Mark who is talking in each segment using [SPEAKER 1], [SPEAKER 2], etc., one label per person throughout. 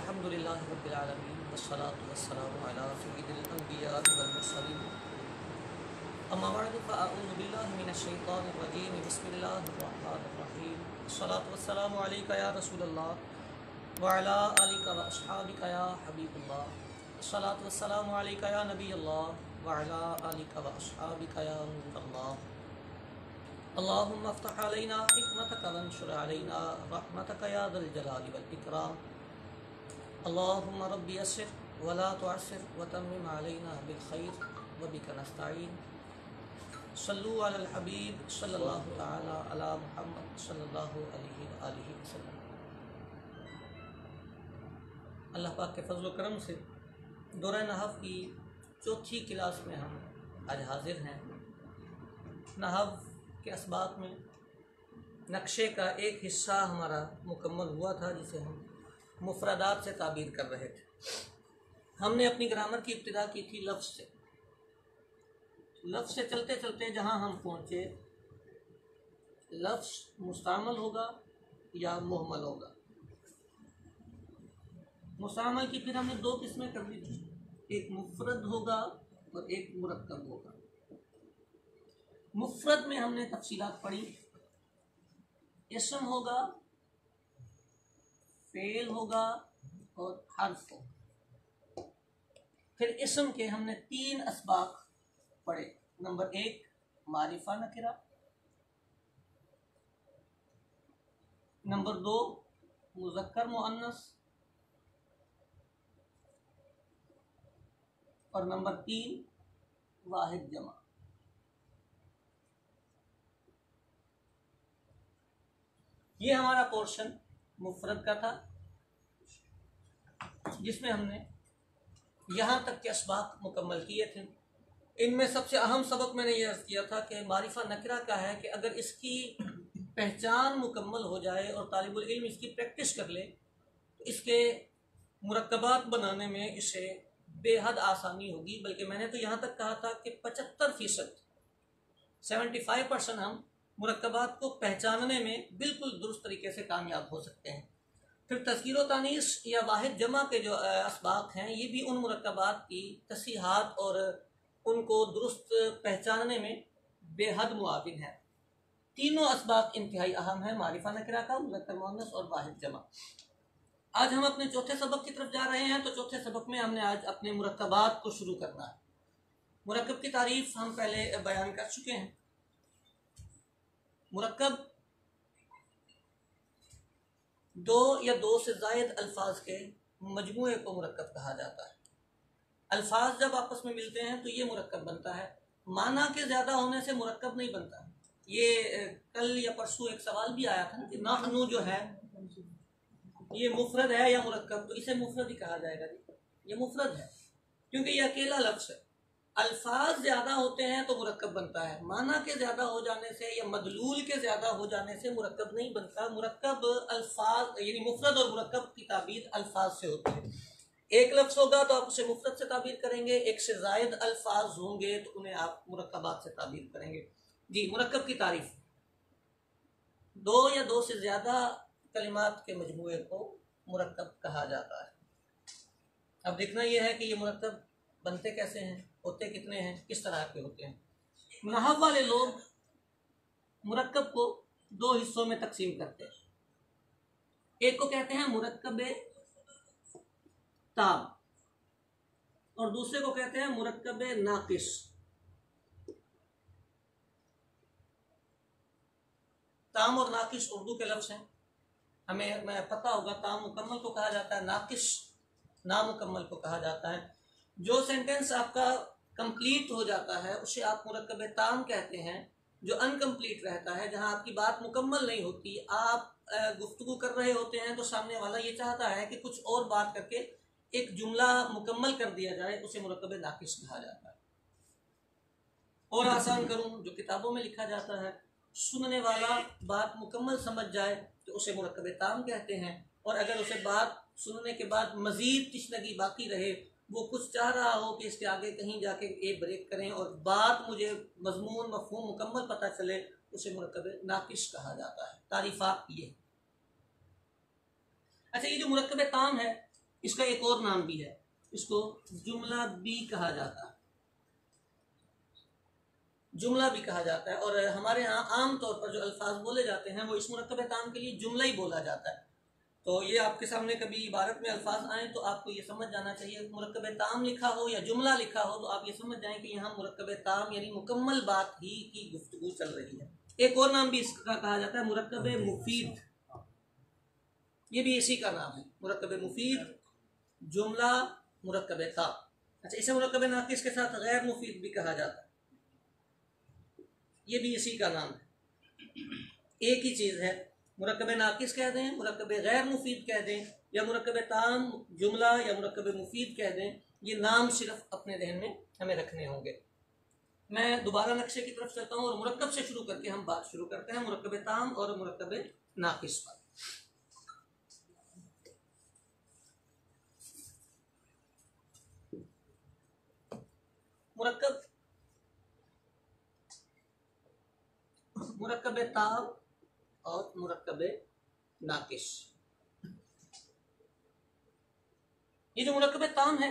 [SPEAKER 1] अल्हम्दुलिल्लाहि रब्बिल आलमीन वस्सलातु वस्सलामु अला सय्यिदिल अंबिया वल मुरसलीन अम्मा बअद फ़अऊज़ु बिल्लाहि मिनश शैतानिर रजीम बिस्मिल्लाहिर रहमानिर रहीम अस्सलातु वस्सलामु अलैका या रसूलल्लाह व अला आलिका व अस्हाबिका या हबीबल्लाह अस्सलातु वस्सलामु अलैका या नबियल्लाह व अला आलिका व अस्हाबिका या नूरल्लाह अल्लाहुम्मा अफ्तह अलैना हिकमतक वंशुर अलैना रहमतक या ज़ल जलाली वल इकराम अल्लाहुम्मा रब्बी यस्सिर वला तुअस्सिर वतम्मिम अलैना बिल खैर व बिका नस्तईन सल्लु अलल हबीब सल्लल्लाहु तआला अला मुहम्मद सल्लल्लाहु अलैहि व आलिहि वसल्लम। अल्लाह पाक के फजल व करम से दौरा नहव की चौथी क्लास में हम आज हाजिर हैं। नहव के असबाब में नक्शे का एक हिस्सा हमारा मुकम्मल हुआ था जिसे हम मुफरदात से ताबीर कर रहे थे। हमने अपनी ग्रामर की इब्तिदा की थी लफ्ज़ से। लफ्ज़ से चलते चलते जहाँ हम पहुँचे, लफ्ज़ मुस्तामल होगा या मुहमल होगा। मुस्तामल की फिर हमने दो किस्में कर दी थी, एक मुफरद होगा और एक मुरक्कब होगा। मुफरद में हमने तफसीलात पढ़ी, इस्म होगा, फेल होगा और हर्फ होगा। फिर इस्म के हमने तीन असबाब पढ़े। नंबर एक मारिफा नकिरा, नंबर दो मुज़क्कर मुअन्नस और नंबर तीन वाहिद जमा। ये हमारा पोर्शन मुफरद का था जिसमें हमने यहाँ तक के असबाब मुकम्मल किए थे। इनमें सबसे अहम सबक मैंने ये अर्ज़ किया था कि मारिफा नकरा का है कि अगर इसकी पहचान मुकम्मल हो जाए और तालिबुल इल्म इसकी प्रैक्टिस कर ले तो इसके मुरक्कबात बनाने में इसे बेहद आसानी होगी। बल्कि मैंने तो यहाँ तक कहा था कि 75% 75% हम मुरक्कबात को पहचानने में बिल्कुल दुरुस्त तरीके से कामयाब हो सकते हैं। फिर तज़कीर व तानीस या वाहिद जमा के जो असबाब हैं, ये भी उन मुरक्कबात की तसीहात और उनको दुरुस्त पहचानने में बेहद मुआविन है। तीनों असबाब इंतहाई अहम है, मारिफा नकरा का, मुज़क्कर मुअन्नस और वाहिद जमा। आज हम अपने चौथे सबक की तरफ जा रहे हैं। तो चौथे सबक में हमने आज अपने मुरक्कबात को शुरू करना है। मुरक्कब की तारीफ हम पहले बयान कर चुके हैं। मुरक्कब दो या दो से ज़ायद अल्फाज के मजमूए को मुरक्कब कहा जाता है। अल्फाज जब आपस में मिलते हैं तो ये मुरक्कब बनता है। माना के ज़्यादा होने से मुरक्कब नहीं बनता। ये कल या परसों एक सवाल भी आया था ना कि नहनु जो है ये मुफरद है या मुरक्कब, तो इसे मुफरद ही कहा जाएगा जी। ये मुफरद है क्योंकि ये अकेला लफ्ज़ है। अल्फाज ज़्यादा होते हैं तो मुरक्कब बनता है। माना के ज़्यादा हो जाने से या मदलूल के ज़्यादा हो जाने से मुरक्कब नहीं बनता। मुरक्कब अल्फाज यानी मुफरद और मुरक्कब की ताबीर अल्फाज से होती है। एक लफ्ज़ होगा तो आप उसे मुफरद से ताबीर करेंगे, एक से ज़ायद अल्फाज होंगे तो उन्हें आप मुरक्कबात से ताबीर करेंगे। जी, मुरक्कब की तारीफ, दो या दो से ज़्यादा कलिमात के मजमूए को मुरक्कब कहा जाता है। अब देखना यह है कि ये मुरक्कब बनते कैसे हैं, होते कितने हैं, किस तरह के होते हैं। नहव वाले लोग मुरक्कब को दो हिस्सों में तकसीम करते हैं। एक को कहते हैं मुरक्कब ताम और दूसरे को कहते हैं मुरक्कब नाकिस। ताम और नाकिस उर्दू के लफ्ज़ हैं, हमें पता होगा। ताम मुकम्मल को कहा जाता है, नाकिस नामुकम्मल को कहा जाता है। जो सेंटेंस आपका कंप्लीट हो जाता है उसे आप मुरक्कब ताम कहते हैं। जो अनकम्प्लीट रहता है, जहां आपकी बात मुकम्मल नहीं होती, आप गुफ्तगू कर रहे होते हैं तो सामने वाला ये चाहता है कि कुछ और बात करके एक जुमला मुकम्मल कर दिया जाए, उसे मुरक्कब नाकिस कहा जाता है। और आसान करूं, जो किताबों में लिखा जाता है, सुनने वाला बात मुकम्मल समझ जाए तो उसे मुरक्कब ताम कहते हैं। और अगर उसे बात सुनने के बाद मजीद तिश्नगी बाकी रहे, वो कुछ चाह रहा हो कि इसके आगे कहीं जाके ये ब्रेक करें और बात मुझे मजमून मफहूम मुकम्मल पता चले, उसे मुरक्कब नाकिस कहा जाता है। तारीफात ये। अच्छा, ये जो मुरक्कब ताम है इसका एक और नाम भी है, इसको जुमला भी कहा जाता है, जुमला भी कहा जाता है। और हमारे यहाँ आम तौर पर जो अल्फाज बोले जाते हैं वो इस मुरक्कब ताम के लिए जुमला ही बोला जाता है। तो ये आपके सामने कभी इबारत में अल्फाज आए तो आपको ये समझ जाना चाहिए, मुरक्कब ताम लिखा हो या जुमला लिखा हो तो आप ये समझ जाएं कि यहाँ मुरक्कब ताम यानी मुकम्मल बात ही की गुफ्तगू चल रही है। एक और नाम भी इसका कहा जाता है मुरक्कब मुफीद, ये भी इसी का नाम है, मुरक्कब मुफीद, जुमला, मुरक्कब ताम। अच्छा, इसे मुरक्कब नाकिस के साथ गैर मुफीद भी कहा जाता है, ये भी इसी का नाम है। एक ही चीज़ है, मुरक्कब नाकिस कह दें, मुरक्कब गैर मुफीद कह दें, या मुरक्कब ताम जुमला या मुरक्कब मुफीद कह दें, ये नाम सिर्फ अपने जहन में हमें रखने होंगे। मैं दोबारा नक्शे की तरफ चलता हूँ और मुरक्कब से शुरू करके हम बात शुरू करते हैं, मुरक्कब ताम और मुरक्कब नाकिस पर। मुरक्कब ताम और मुरक्कब नाकिस, ये जो मुरक्कब ताम है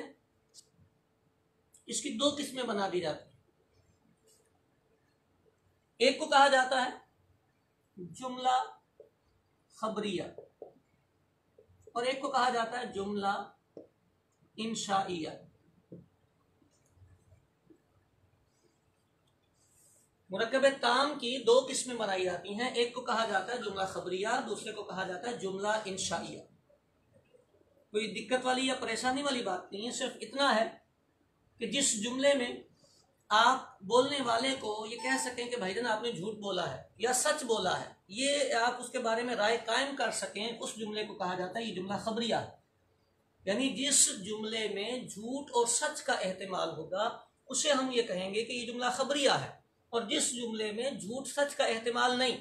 [SPEAKER 1] इसकी दो किस्में बना दी जाती हैं। एक को कहा जाता है जुमला खबरिया और एक को कहा जाता है जुमला इंशाइया। मुरक्कब ताम की दो किस्में बनाई जाती हैं, एक को कहा जाता है जुमला खबरिया, दूसरे को कहा जाता है जुमला इंशाइया। कोई दिक्कत वाली या परेशानी वाली बात नहीं है, सिर्फ इतना है कि जिस जुमले में आप बोलने वाले को ये कह सकें कि भाईजान आपने झूठ बोला है या सच बोला है, ये आप उसके बारे में राय कायम कर सकें, उस जुमले को कहा जाता है ये जुमला खबरिया है। यानी जिस जुमले में झूठ और सच का एहतिमाल होगा उसे हम ये कहेंगे कि ये जुमला खबरिया है, और जिस जुमले में झूठ सच का एहतिमाल नहीं,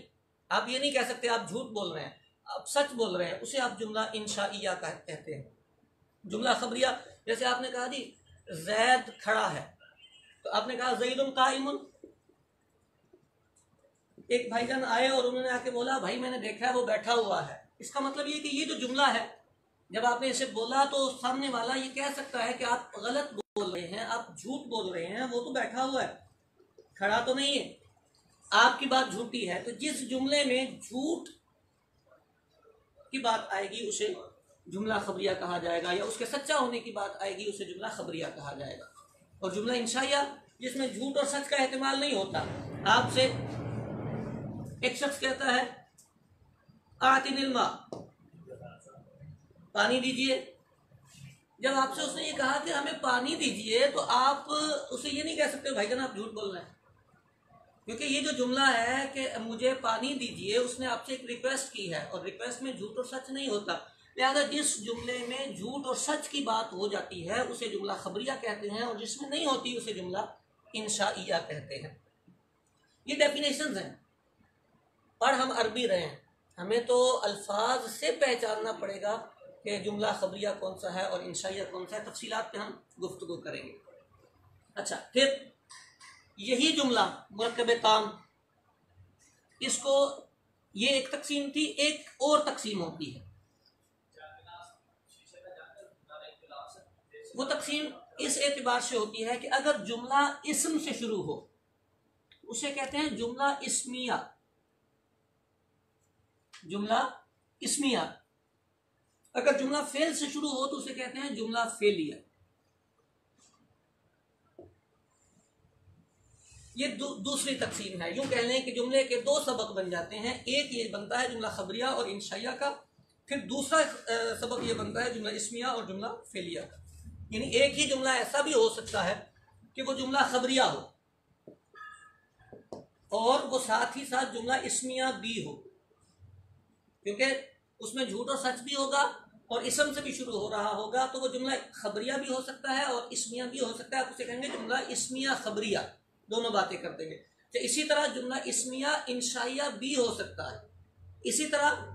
[SPEAKER 1] आप ये नहीं कह सकते आप झूठ बोल रहे हैं, आप सच बोल रहे हैं, उसे आप जुमला इंशाइया कहते हैं। जुमला खबरिया, जैसे आपने कहा जी जैद खड़ा है, तो आपने कहा ज़ैदुन काइमुन। एक भाईजान आए और उन्होंने आके बोला भाई मैंने देखा है वो बैठा हुआ है। इसका मतलब ये कि ये जो जुमला है, जब आपने इसे बोला तो सामने वाला ये कह सकता है कि आप गलत बोल रहे हैं, आप झूठ बोल रहे हैं, वो तो बैठा हुआ है, खड़ा तो नहीं है, आपकी बात झूठी है। तो जिस जुमले में झूठ की बात आएगी उसे जुमला खबरिया कहा जाएगा, या उसके सच्चा होने की बात आएगी उसे जुमला खबरिया कहा जाएगा। और जुमला इंशाइया जिसमें झूठ और सच का एहतिमाल नहीं होता, आपसे एक शख्स कहता है आतिनिल मा, पानी दीजिए। जब आपसे उसने ये कहा कि हमें पानी दीजिए, तो आप उसे ये नहीं कह सकते भाईजान आप झूठ बोल रहे हैं, क्योंकि ये जो जुमला है कि मुझे पानी दीजिए, उसने आपसे एक रिक्वेस्ट की है और रिक्वेस्ट में झूठ और सच नहीं होता। लिहाजा जिस जुमले में झूठ और सच की बात हो जाती है उसे जुमला खबरिया कहते हैं, और जिसमें नहीं होती उसे जुमला इंशाइया कहते हैं। ये डेफिनेशंस हैं। पढ़ हम अरबी रहे हैं, हमें तो अल्फाज से पहचानना पड़ेगा कि जुमला खबरिया कौन सा है और इंशाइया कौन सा है। तफसीलात पे हम गुफ्तगू करेंगे। अच्छा, फिर यही जुमला मुरक्कब ताम, इसको ये एक तकसीम थी, एक और तकसीम होती है। वो तकसीम इस एतबार से होती है कि अगर जुमला इस्म से शुरू हो उसे कहते हैं जुमला इस्मिया। जुमला इस्मिया। अगर जुमला फेल से शुरू हो तो उसे कहते हैं जुमला फेलिया। ये दूसरी तकसीम है। यूं कह लें कि जुमले के दो सबक बन जाते हैं, एक ये बनता है जुमला खबरिया और इंशाइया का, फिर दूसरा सबक ये बनता है जुमला इस्मिया और जुमला फेलिया का। यानी एक ही जुमला ऐसा भी हो सकता है कि वो जुमला खबरिया हो और वो साथ ही साथ जुमला इस्मिया भी हो, क्योंकि उसमें झूठ और सच भी होगा और इसम से भी शुरू हो रहा होगा, तो वो जुमला खबरिया भी हो सकता है और इस्मिया भी हो सकता है। आप उसे कहेंगे जुमला इस्मिया खबरिया, दोनों बातें कर देंगे। तो इसी तरह जुमला इस्मिया इंशाइया भी हो सकता है। इसी तरह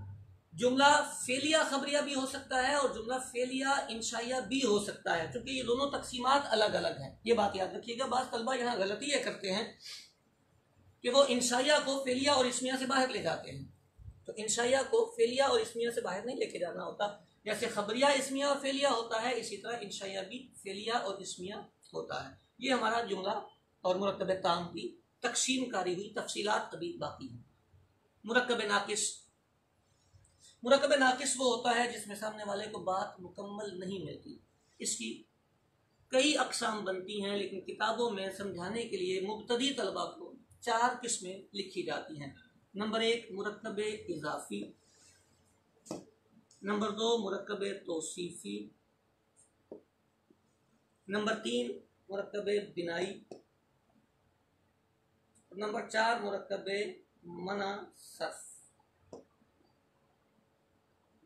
[SPEAKER 1] जुमला फेलिया खबरिया भी हो सकता है और जुमला फेलिया इंशाइया भी हो सकता है, क्योंकि ये दोनों तकसीमात अलग अलग हैं। ये बात याद रखिएगा। बाज़ तलबा यहाँ गलती ये करते हैं कि वो इंशाइया को फेलिया और इस्मिया से बाहर ले जाते हैं। तो इंशाइया को फेलिया और इसमिया से बाहर नहीं लेके जाना होता। जैसे खबरिया इसमिया और फेलिया होता है, इसी तरह इंशाइया भी फेलिया और इसमिया होता है। ये हमारा जुमला और मुरक्कब ताम की तकसीम कारी हुई, तफसीलात अभी बाकी है। मुरक्कब नाकिस, मुरक्कब नाकिस वो होता है जिसमें सामने वाले को बात मुकम्मल नहीं मिलती। इसकी कई अकसाम बनती हैं, लेकिन किताबों में समझाने के लिए मुब्तदी तलबा को 4 किस्में लिखी जाती हैं। नंबर 1 मुरक्कब इजाफी, नंबर 2 मुरक्कब तौसीफी, नंबर 3 मुरक्कब बिनाई, नंबर 4 मुरक्कब मना सर्फ।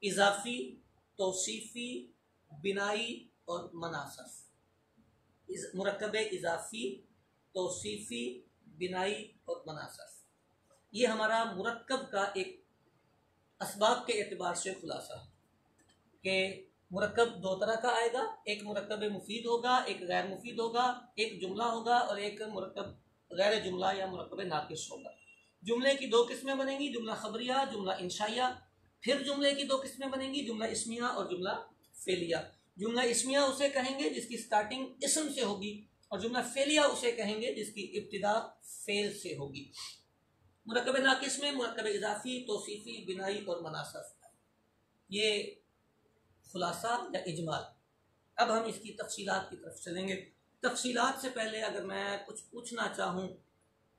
[SPEAKER 1] इजाफी, तौसीफी, बिनाई और मना सर्फ। मुरक्कब इजाफी, तौसीफी, बिनाई और मना सर्फ, ये हमारा मुरक्कब का एक असबाब के एतबार से खुलासा है कि मुरक्कब 2 तरह का आएगा। एक मुरक्कब मुफीद होगा, एक गैर मुफीद होगा, एक जुमला होगा और एक मुरक्कब गैर जुमला या मुरक्कब नाकिस होगा। जुमले की 2 किस्में बनेंगी, जुमला खबरिया, जुमला इंशाइया। फिर जुमले की 2 किस्में बनेंगी, जुमला इस्मिया और जुमला फेलिया। जुमला इस्मिया उसे कहेंगे जिसकी स्टार्टिंग इस्म से होगी, और जुमला फेलिया उसे कहेंगे जिसकी इब्तिदा फेल से होगी। मुरक्कब नाकिस में मुरक्कब इजाफी, तौसीफी, बिनाई और मनासफ, ये खुलासा या इजमाल। अब हम इसकी तफसीलात की तरफ चलेंगे। तफसीलात से पहले अगर मैं कुछ पूछना चाहूँ,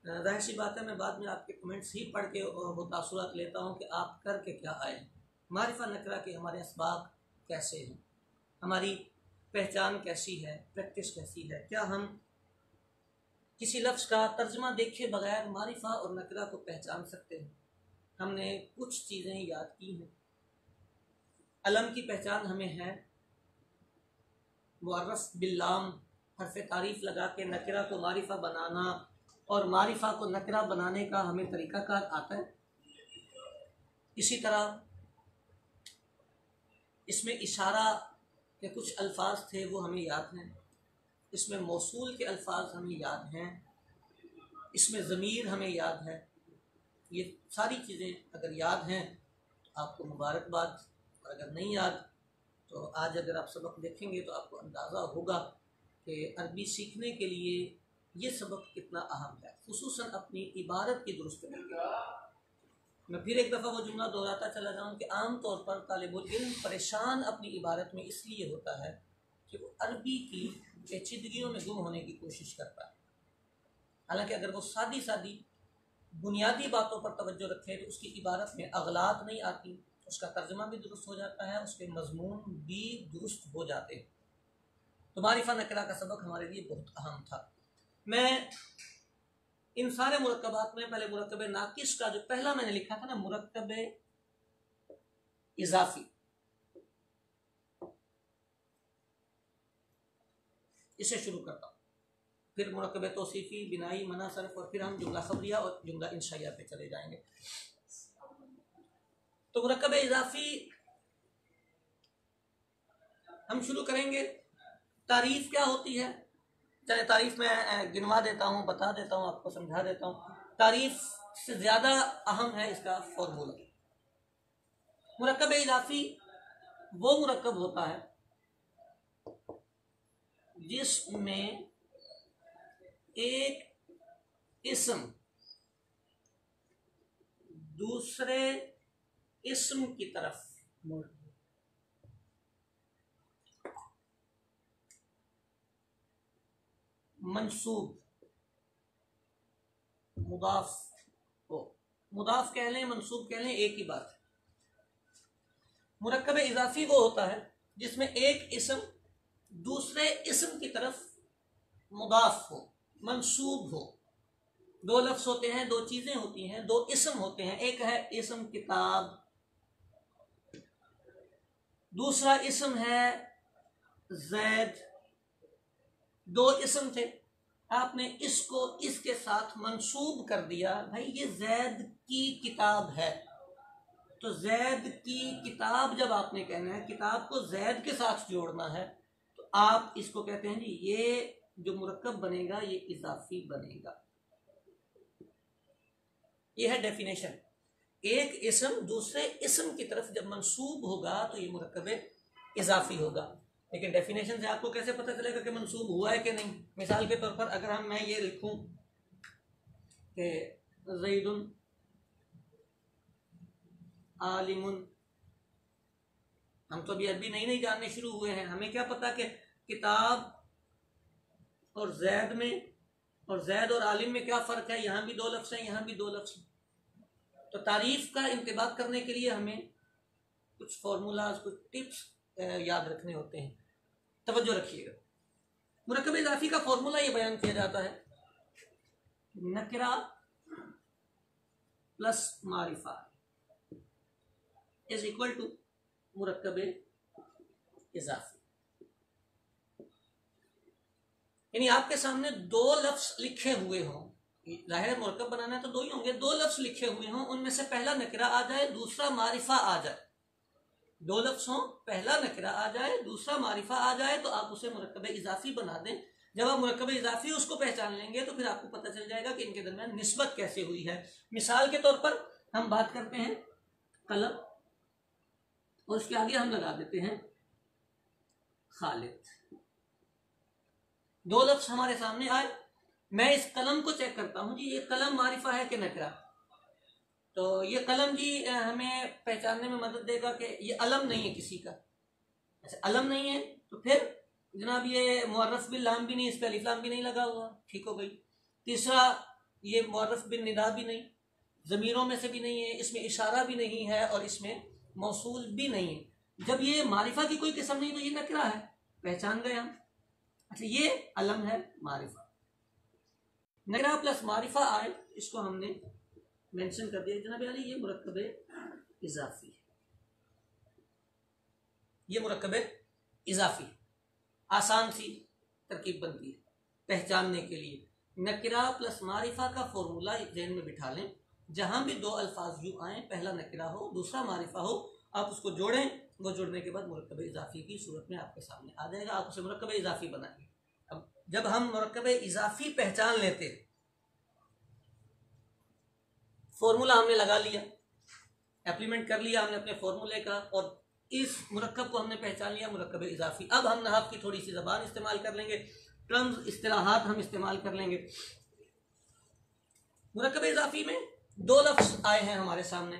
[SPEAKER 1] जाहिर सी बात है मैं बाद में आपके कमेंट्स ही पढ़ के वो तासुरात लेता हूँ कि आप करके क्या आए। मारिफा नकरा के हमारे असबाब कैसे हैं, हमारी पहचान कैसी है, प्रैक्टिस कैसी है, क्या हम किसी लफ्ज़ का तर्जमा देखे बगैर मारिफा और नकरा को पहचान सकते हैं। हमने कुछ चीज़ें याद की हैं। अलम की पहचान हमें है, मुअर्रफ बिल्लाम, हर्फ तारीफ़ लगा के नकरा को मारिफा बनाना और मारिफा को नकरा बनाने का हमें तरीक़ाकार आता है। इसी तरह इसमें इशारा के कुछ अल्फाज थे वो हमें याद हैं, इसमें मौसूल के अल्फाज हमें याद हैं, इसमें ज़मीर हमें याद है। ये सारी चीज़ें अगर याद हैं तो आपको मुबारकबाद, और अगर नहीं याद तो आज अगर आप सबक देखेंगे तो आपको अंदाज़ा होगा कि अरबी सीखने के लिए ये सबक कितना अहम है, खुसूसन अपनी इबारत की दुरुस्त करके। मैं फिर एक दफ़ा वो जुमला दोहराता चला जाऊँ कि आम तौर पर तालिबुल इल्म परेशान अपनी इबारत में इसलिए होता है कि वो अरबी की पेचीदगियों में गुम होने की कोशिश करता है। हालांकि अगर वो सादी सादी बुनियादी बातों पर तवज्जो रखे तो उसकी इबारत में अगलात नहीं आती, उसका तर्जमा भी दुरुस्त हो जाता है, उसके मजमून भी दुरुस्त हो जाते हैं। तो मारिफा नकरा का सबक हमारे लिए बहुत अहम था। मैं इन सारे मुरक्कबात में पहले मुरक्कब नाकिस का जो पहला मैंने लिखा था ना, मुरक्कब इजाफी, इसे शुरू करता हूँ, फिर मुरक्कब तौसीफी, बिनाई, मना सर्फ, और फिर हम जुमला खबरिया और जुमला इंशाइया पे चले जाएंगे। तो मुरक्कब इजाफी हम शुरू करेंगे। तारीफ क्या होती है, चले तारीफ में गिनवा देता हूँ, बता देता हूँ, आपको समझा देता हूँ। तारीफ से ज़्यादा अहम है इसका फॉर्मूला। मुरक्कब इजाफी वो मुरक्कब होता है जिसमें एक इस्म दूसरे इस्म की तरफ मंसूब, मुदाफ हो, मुदाफ कह लें, मंसूब कह लें, एक ही बात है। मुरक्कब इजाफी वो होता है जिसमें एक इस्म दूसरे इस्म की तरफ मुदाफ हो, मंसूब हो। 2 लफ्ज होते हैं, 2 चीजें होती हैं, 2 इस्म होते हैं। एक है इस्म किताब, दूसरा इस्म है जैद। 2 इस्म थे, आपने इसको इसके साथ मंसूब कर दिया, भाई ये जैद की किताब है। तो जैद की किताब जब आपने कहना है, किताब को जैद के साथ जोड़ना है, तो आप इसको कहते हैं जी ये जो मुरक्कब बनेगा ये इजाफी बनेगा। ये है डेफिनेशन। एक इसम दूसरे इसम की तरफ जब मंसूब होगा तो ये मुरक्कब इजाफी होगा। लेकिन डेफिनेशन से आपको कैसे पता चलेगा कि मंसूब हुआ है कि नहीं? मिसाल के तौर पर अगर मैं ये लिखूं कि ज़ैदुन आलिमुन, हम तो अभी अरबी नहीं जानने शुरू हुए हैं, हमें क्या पता कि किताब और जैद में और जैद और आलिम में क्या फ़र्क है। यहाँ भी दो लफ्ज़ हैं, यहाँ भी दो लफ्ज़ हैं। तो तारीफ का इंतबाक करने के लिए हमें कुछ फार्मूलाज, कुछ टिप्स याद रखने होते हैं। तवज्जो रखिएगा। मुरक्कब इज़ाफ़ी का फार्मूला ये बयान किया जाता है, नकरा प्लस मारिफा इज इक्वल टू मुरक्कब इज़ाफ़ी। यानी आपके सामने दो लफ्ज़ लिखे हुए हों, जाहिर मुरक्कब बनाना है तो दो ही होंगे, दो लफ्ज़ लिखे हुए हों, उनमें से पहला नकरा आ जाए, दूसरा मारिफा आ जाए। दो लफ्ज़ हों, पहला नकरा आ जाए, दूसरा मारिफा आ जाए, तो आप उसे मुरक्कब इज़ाफ़ी बना दें। जब आप मुरक्कब इज़ाफ़ी उसको पहचान लेंगे तो फिर आपको पता चल जाएगा कि इनके दरमियान निस्बत कैसे हुई है। मिसाल के तौर पर हम बात करते हैं कलम, और उसके आगे हम लगा देते हैं खालिद। दो लफ्ज़ हमारे सामने आए, मैं इस कलम को चेक करता हूं, जी ये कलम मारिफा है कि नकरा। तो ये कलम जी हमें पहचानने में मदद देगा कि ये अलम नहीं है किसी का। अच्छा, अलम नहीं है तो फिर जनाब ये मुअर्रफ बिल लाम भी नहीं, इस पे अलिफ लाम भी नहीं लगा हुआ, ठीक हो गई। तीसरा, ये मुअर्रफ बिल निदा भी नहीं, ज़मीरों में से भी नहीं है, इसमें इशारा भी नहीं है और इसमें मौसूल भी नहीं है। जब ये मारिफा की कोई किस्म नहीं तो ये नकरा है, पहचान गए हम। अच्छा, ये अलम है मारिफा। नकरा प्लस मारिफा आए, इसको हमने मेंशन कर दिया जनाब अली, ये मुरक्कब इज़ाफ़ी है, ये मुरक्कब इज़ाफ़ी। आसान सी तरकीब बनती है पहचानने के लिए। नकरा प्लस मारिफा का फॉर्मूला ज़हन में बिठा लें, जहां भी दो अल्फाज यूं आए, पहला नकरा हो दूसरा मारिफा हो, आप उसको जोड़ें, वो जोड़ने के बाद मुरक्कब इज़ाफ़ी की सूरत में आपके सामने आ जाएगा, आप उसे मुरक्कब इज़ाफ़ी बनाएंगे। अब जब हम मुरक्कब इज़ाफ़ी पहचान लेते हैं, फॉर्मूला हमने लगा लिया, एप्लीमेंट कर लिया हमने अपने फॉर्मूले का, और इस मुरक्कब को हमने पहचान लिया मुरक्कब इज़ाफ़ी। अब हम नहव की थोड़ी सी ज़बान इस्तेमाल कर लेंगे, टर्म्स इस्तिलाहात हम इस्तेमाल कर लेंगे। मुरक्कब इज़ाफ़ी में दो लफ्ज़ आए हैं हमारे सामने,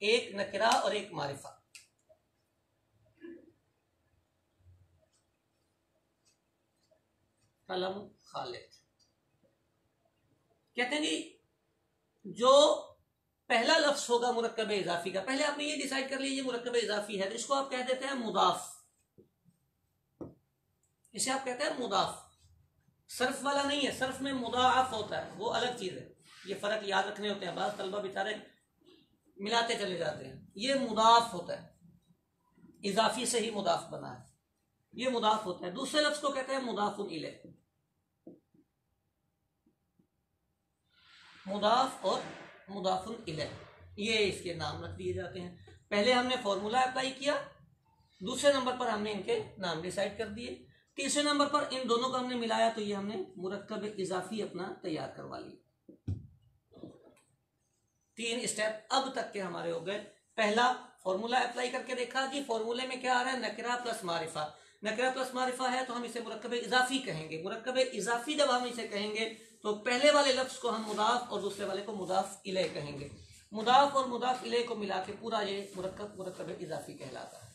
[SPEAKER 1] एक नकरा और एक मारिफा। कलम खालिद, कहते हैं जी जो पहला लफ्ज़ होगा मुरक्कब इज़ाफ़ी का, पहले आपने ये डिसाइड कर लिया ये मुरक्कब इज़ाफ़ी है, तो इसको आप कह देते हैं मुदाफ। इसे आप कहते हैं मुदाफ, सर्फ वाला नहीं है, सर्फ में मुदाफ होता है, वो अलग चीज़ है। ये फ़र्क याद रखने होते हैं, बाज़ तलबा बेचारे मिलाते चले जाते हैं। ये मुदाफ होता है, इज़ाफ़ी से ही मुदाफ बना है, ये मुदाफ होता है। दूसरे लफ्ज़ को कहते हैं मुदाफुन इलैह। मुदाफ और मुदाफुन इलैह, ये इसके नाम रख दिए जाते हैं। पहले हमने फॉर्मूला अप्लाई किया, दूसरे नंबर पर हमने इनके नाम डिसाइड कर दिए, तीसरे नंबर पर इन दोनों को हमने मिलाया, तो ये हमने मुरक्कब इज़ाफ़ी अपना तैयार करवा लिया। तीन स्टेप अब तक के हमारे हो गए। पहला, फॉर्मूला अप्लाई करके देखा जी फॉर्मूले में क्या आ रहा है, नकरा प्लस मारिफा। नकरा प्लस मारिफा है तो हम इसे मुरक्कब इज़ाफ़ी कहेंगे। मुरक्कब इज़ाफ़ी जब हम इसे कहेंगे तो पहले वाले लफ्ज़ को हम मुदाफ और दूसरे वाले को मुदाफ इलैह कहेंगे। मुदाफ और मुदाफ इलैह को मिला के पूरा ये मुरक्कब इज़ाफ़ी कहलाता है।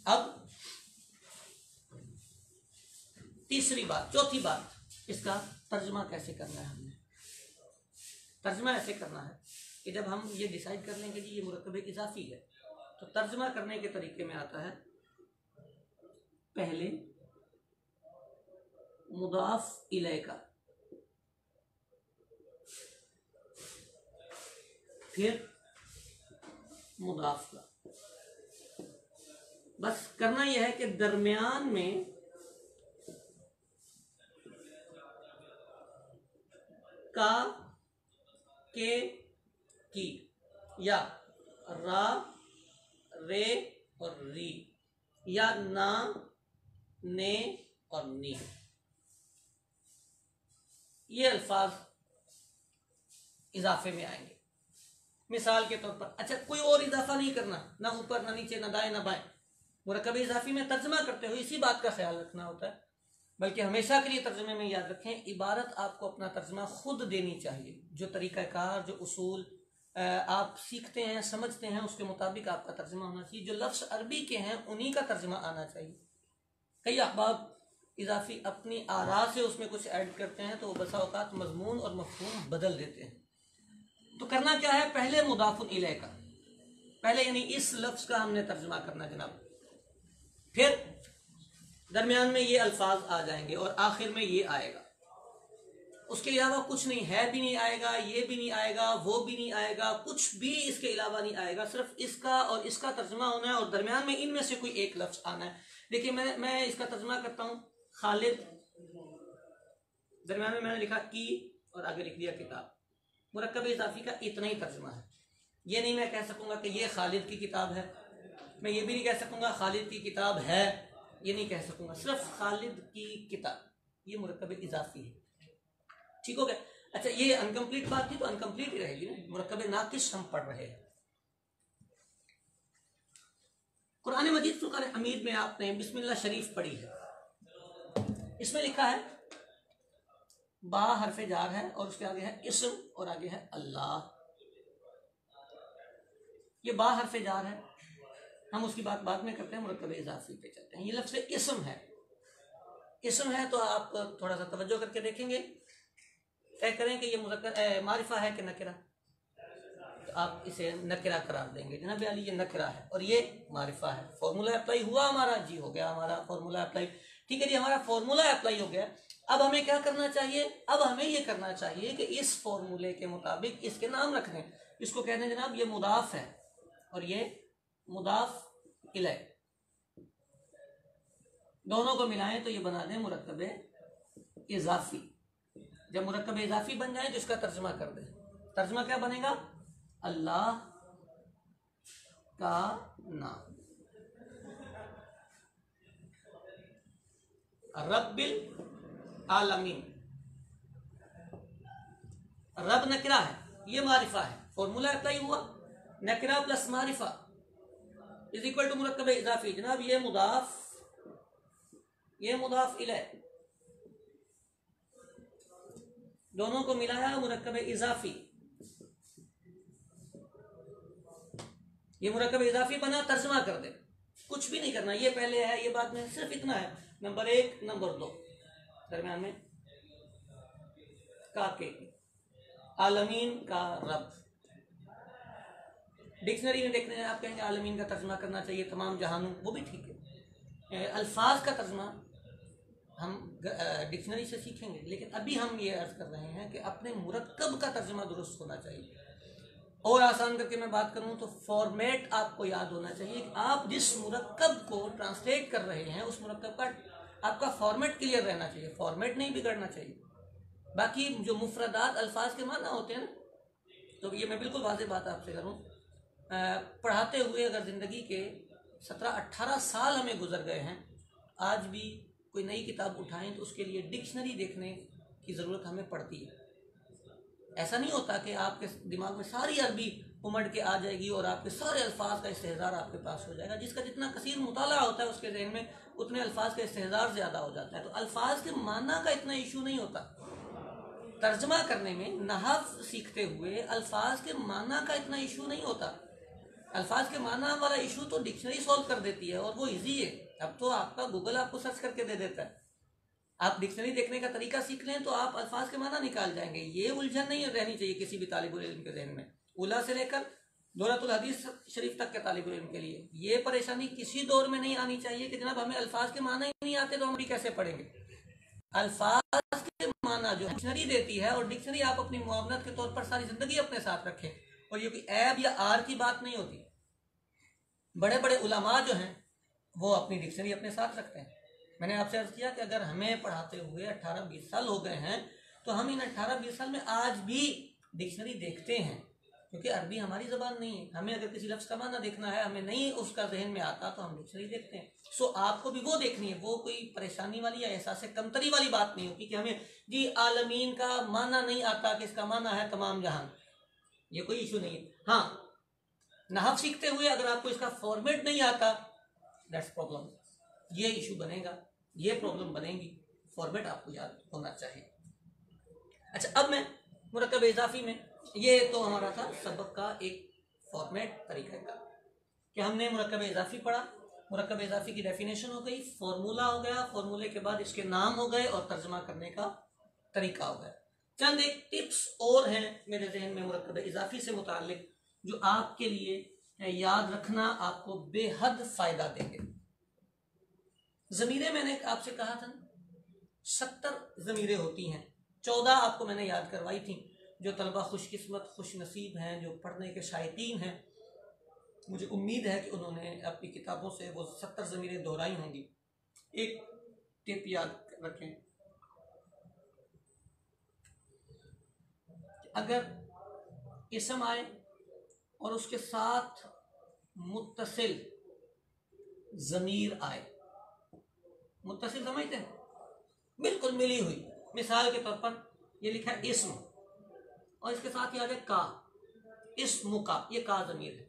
[SPEAKER 1] अब तीसरी बात, चौथी बात, इसका तर्जमा कैसे करना है। हमने तर्जमा ऐसे करना है कि जब हम ये डिसाइड कर लेंगे जी ये मुरक्कब इज़ाफ़ी है, तो तर्जमा करने के तरीके में आता है, पहले मुदाफ इलैह का, फिर मुदाफ का। बस करना यह है कि दरमियान में का, के, की, या रा, रे और री, या ना, ने और नी, ये अल्फाज इजाफे में आएंगे। मिसाल के तौर पर, अच्छा कोई और इजाफा नहीं करना, ना ऊपर ना नीचे ना दाएं ना बाएं। मुरक्कब इजाफी में तर्जमा करते हुए इसी बात का ख्याल रखना होता है, बल्कि हमेशा के लिए तर्जमे में याद रखें, इबारत आपको अपना तर्जमा खुद देनी चाहिए। जो तरीक़ाकार, जो उसूल आप सीखते हैं, समझते हैं, उसके मुताबिक आपका तर्जमा होना चाहिए। जो लफ्ज़ अरबी के हैं उन्हीं का तर्जमा आना चाहिए। कई अहबाब इजाफी अपनी आरा से उसमें कुछ ऐड करते हैं, तो बसा औकात मजमून और मफहूम बदल देते हैं। तो करना क्या है, पहले मुदाफुन इलैह का, पहले यानी इस लफ्ज़ का हमने तर्जमा करना जनाब, फिर दरमियान में ये अल्फाज आ जाएंगे और आखिर में ये आएगा। उसके अलावा कुछ नहीं, है भी नहीं आएगा, ये भी नहीं आएगा, वो भी नहीं आएगा, कुछ भी इसके अलावा नहीं आएगा। सिर्फ इसका और इसका तर्जमा होना है और दरमियान में इनमें से कोई एक लफ्ज़ आना है। देखिए मैं इसका तर्जमा करता हूँ, खालिद, दरमियान में मैंने लिखा की और आगे लिख दिया किताब। मुरक्कब इजाफी का इतना ही तर्जमा है। ये नहीं मैं कह सकूंगा कि ये खालिद की किताब है, मैं ये भी नहीं कह सकूंगा खालिद की किताब है, ये नहीं कह सकूंगा, सिर्फ खालिद की किताब, ये मुरक्कब इजाफी है। ठीक हो गया। अच्छा ये अनकम्प्लीट बात थी तो अनकम्प्लीट ही रहेगी ना, मुरक्कब नाकिस हम पढ़ रहे हैं। कुरान मजीद फुरकान हमीद में आपने बिस्मिल्लाह शरीफ पढ़ी है, इसमें लिखा है बा हरफे जार है और उसके आगे है इस्म और आगे है अल्लाह। ये बा हरफे जार है, हम उसकी बात बाद में करते हैं, मुरक्कब इजाफी पे चलते हैं। ये लफ्ज़ इस्म है, इस्म है तो आप थोड़ा सा तवज्जो करके देखेंगे, तय करें कि ये मुज़क्कर मारिफा है कि नकिरा, तो आप इसे नकिरा करार देंगे। जनाब अली ये नकिरा है और ये मारिफा है। फॉर्मूला अप्लाई हुआ हमारा, जी हो गया हमारा फॉर्मूला अप्लाई। ठीक है जी, हमारा फॉर्मूला अप्लाई हो गया। अब हमें क्या करना चाहिए, अब हमें ये करना चाहिए कि इस फॉर्मूले के मुताबिक इसके नाम रख दें। इसको कहते हैं जनाब ये मुदाफ है और ये मुदाफ इलैह, दोनों को मिलाएं तो ये बना दें मुरक्कब इजाफी। जब मुरक्कब इजाफी बन जाए तो इसका तर्जमा कर दें। तर्जमा क्या बनेगा, अल्लाह का नाम, रब्बिल आलमीन। रब नकरा है, ये मारिफा है, फॉर्मूला अप्लाई हुआ, नकरा प्लस मारिफा इज इक्वल टू मुरक्कब इजाफी। जनाब ये मुदाफ इलैह, दोनों को मिलाया मुरक्कब इजाफी, ये मुरक्कब इजाफी बना, तर्जमा कर दे, कुछ भी नहीं करना, ये पहले है ये बाद में, सिर्फ इतना है, नंबर 1 नंबर 2 दरम्यान में का के आलमीन का रब। डिक्शनरी में देखने आप कहेंगे आलमीन का तर्जमा करना चाहिए तमाम जहानों, वो भी ठीक है। अल्फाज का तर्जमा हम डिक्शनरी से सीखेंगे, लेकिन अभी हम ये अर्ज कर रहे हैं कि अपने मुरक्कब का तर्जमा दुरुस्त होना चाहिए। और आसान करके मैं बात करूं तो फॉर्मेट आपको याद होना चाहिए कि आप जिस मुरक्कब को ट्रांसलेट कर रहे हैं उस मुरक्कब का आपका फॉर्मेट क्लियर रहना चाहिए, फॉर्मेट नहीं बिगड़ना चाहिए। बाकी जो मुफरदात अल्फाज के माना होते हैं ना, तो ये मैं बिल्कुल वाज़ेह बात आपसे करूं, पढ़ाते हुए अगर ज़िंदगी के 17-18 साल हमें गुजर गए हैं, आज भी कोई नई किताब उठाएं तो उसके लिए डिक्शनरी देखने की ज़रूरत हमें पड़ती है। ऐसा नहीं होता कि आपके दिमाग में सारी अरबी उमड़ के आ जाएगी और आपके सारे अल्फाज का इस्तेहज़ार आपके पास हो जाएगा। जिसका जितना कसीर मुताला होता है उसके ज़हन में उतने अल्फाज का इस्तेहज़ार ज़्यादा हो जाता है। तो अल्फाज के माना का इतना इशू नहीं होता, तर्जमा करने में नहव सीखते हुए अल्फाज के माना का इतना इशू नहीं होता। अल्फाज के माना वाला इशू तो डिक्शनरी सॉल्व कर देती है और वो इजी है। अब तो आपका गूगल आपको सर्च करके दे देता है, आप डिक्शनरी देखने का तरीका सीख लें तो आप अल्फाज के माना निकाल जाएंगे। ये उलझन नहीं रहनी चाहिए किसी भी तालिबुल इल्म के जहन में, उला से लेकर दौलतुल हदीस शरीफ तक के तालिबुल इल्म के लिए ये परेशानी किसी दौर में नहीं आनी चाहिए कि जनाब हमें अल्फाज के माना ही नहीं आते तो हम भी कैसे पढ़ेंगे। अल्फाज के माना जो डिक्शनरी देती है, और डिक्शनरी आप अपनी मुआवनत के तौर पर सारी जिंदगी अपने साथ रखें, और ये कोई ऐब या आर की बात नहीं होती। बड़े बड़े उलमा जो हैं वो अपनी डिक्शनरी अपने साथ रखते हैं। मैंने आपसे अर्ज किया कि अगर हमें पढ़ाते हुए 18-20 साल हो गए हैं तो हम इन 18-20 साल में आज भी डिक्शनरी देखते हैं, क्योंकि अरबी हमारी ज़बान नहीं है। हमें अगर किसी लफ्ज़ का माना देखना है, हमें नहीं उसका जहन में आता तो हम डिक्शनरी देखते हैं। सो आपको भी वो देखनी है, वो कोई परेशानी वाली या एहसास कमतरी वाली बात नहीं होती कि हमें जी आलमीन का माना नहीं आता कि इसका माना है तमाम जहान। ये कोई इशू नहीं है। हाँ, नहव सीखते हुए अगर आपको इसका फॉर्मेट नहीं आता, दैट्स प्रॉब्लम, ये इशू बनेगा, ये प्रॉब्लम बनेगी। फॉर्मेट आपको याद होना चाहिए। अच्छा, अब मैं मुरक्कब इजाफी में, ये तो हमारा था सबक का एक फॉर्मेट तरीका का कि हमने मुरक्कब इजाफी पढ़ा, मुरक्कब इजाफी की डेफिनेशन हो गई, फॉर्मूला हो गया, फॉर्मूले के बाद इसके नाम हो गए और तर्जमा करने का तरीका हो गया। चंद एक टिप्स और हैं मेरे जहन में मुरक्कब इजाफी से मुताल्लिक, जो आपके लिए याद रखना आपको बेहद फायदा देंगे। ज़मीरें मैंने आपसे कहा था 70 ज़मीरें होती हैं, 14 आपको मैंने याद करवाई थी। जो तलबा खुशकिस्मत खुश नसीब हैं, जो पढ़ने के शायकीन हैं, मुझे उम्मीद है कि उन्होंने अपनी किताबों से वो 70 ज़मीरें दोहराई होंगी। एक टिप याद रखें, अगर इसम आए और उसके साथ मुत्तसिल ज़मीर आए, मुत्तसिल समझते हैं, बिल्कुल मिली हुई, मिसाल के तौर पर ये लिखा है इस्म और इसके साथ ही आ जाए का, इस्म का, ये का ज़मीर है,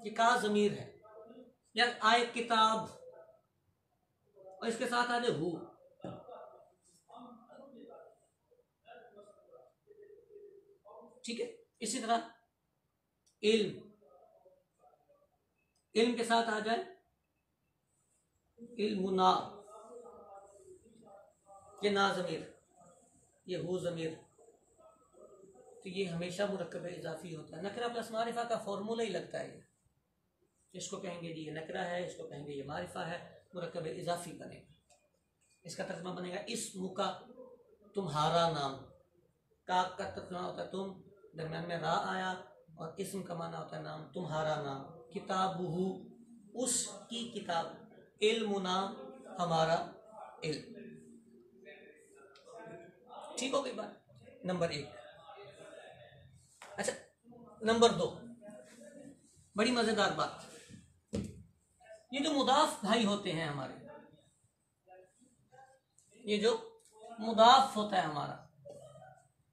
[SPEAKER 1] ये का ज़मीर है। या आए किताब और इसके साथ आ जाए हु, ठीक है। इसी तरह इल्म, इल्म के साथ आ जाए इल्मुना, ये ना ज़मीर, ये हु ज़मीर, तो ये हमेशा मुरक्कब इजाफी होता है। नकरा प्लस मारिफा का फॉर्मूला ही लगता है। इसको कहेंगे जी ये नकरा है, इसको कहेंगे ये मारिफा है, मुरक्कब इजाफी बनेगा। इसका तर्जुमा बनेगा इस्म का, तुम्हारा नाम, का तर्जुमा होता है तुम, दरम्यान में रा आया, और इस्म का माना होता है नाम, तुम्हारा नाम। किताबुहु, उसकी किताब, इल्मुना, हमारा इल्म। ठीक हो गई बात, नंबर 1। अच्छा, नंबर 2, बड़ी मजेदार बात, ये जो मुदाफ भाई होते हैं हमारे, ये जो मुदाफ होता है हमारा,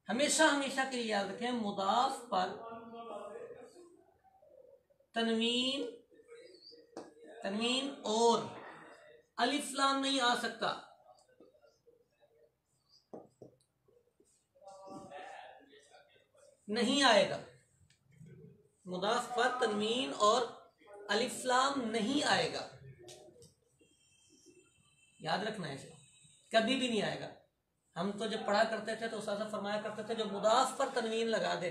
[SPEAKER 1] हमेशा हमेशा के लिए याद रखें, मुदाफ पर तनवीन, तनवीन और अलिफ लाम नहीं आ सकता। नहीं आएगा, मुदाफ पर तनवीन और अलिफ लाम नहीं आएगा, याद रखना है इसे, कभी भी नहीं आएगा। हम तो जब पढ़ा करते थे तो उस्ताद फरमाया करते थे, जो मुदाफ पर तनवीन लगा दे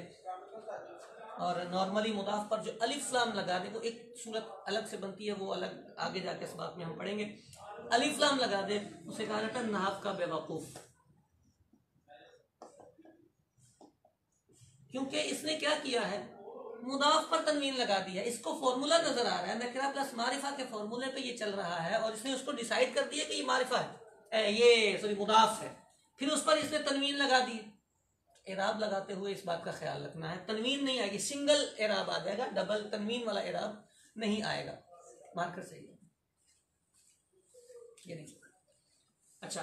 [SPEAKER 1] और नॉर्मली मुदाफ पर जो अलिफ लाम लगा दे, वो एक सूरत अलग से बनती है, वो अलग आगे जाके इस बात में हम पढ़ेंगे। अलिफ लाम लगा दे, उसे कहा जाता है नहव का बेवकूफ, क्योंकि इसने क्या किया है, मुदाफ पर तनवीन लगा दिया। इसको फॉर्मूला नजर आ रहा है, नकरा प्लस मारिफा के फॉर्मूले पे ये चल रहा है, और इसने उसको डिसाइड कर दिया कि ये मारिफा है, ये सॉरी मुदाफ है, फिर उस पर इसने तनवीन लगा दी। एराब लगाते हुए इस बात का ख्याल रखना है, तनवीन नहीं आएगी, सिंगल एराब आ जाएगा, डबल तनवीन वाला एराब नहीं आएगा। मार्कर सही है, ये नहीं। अच्छा,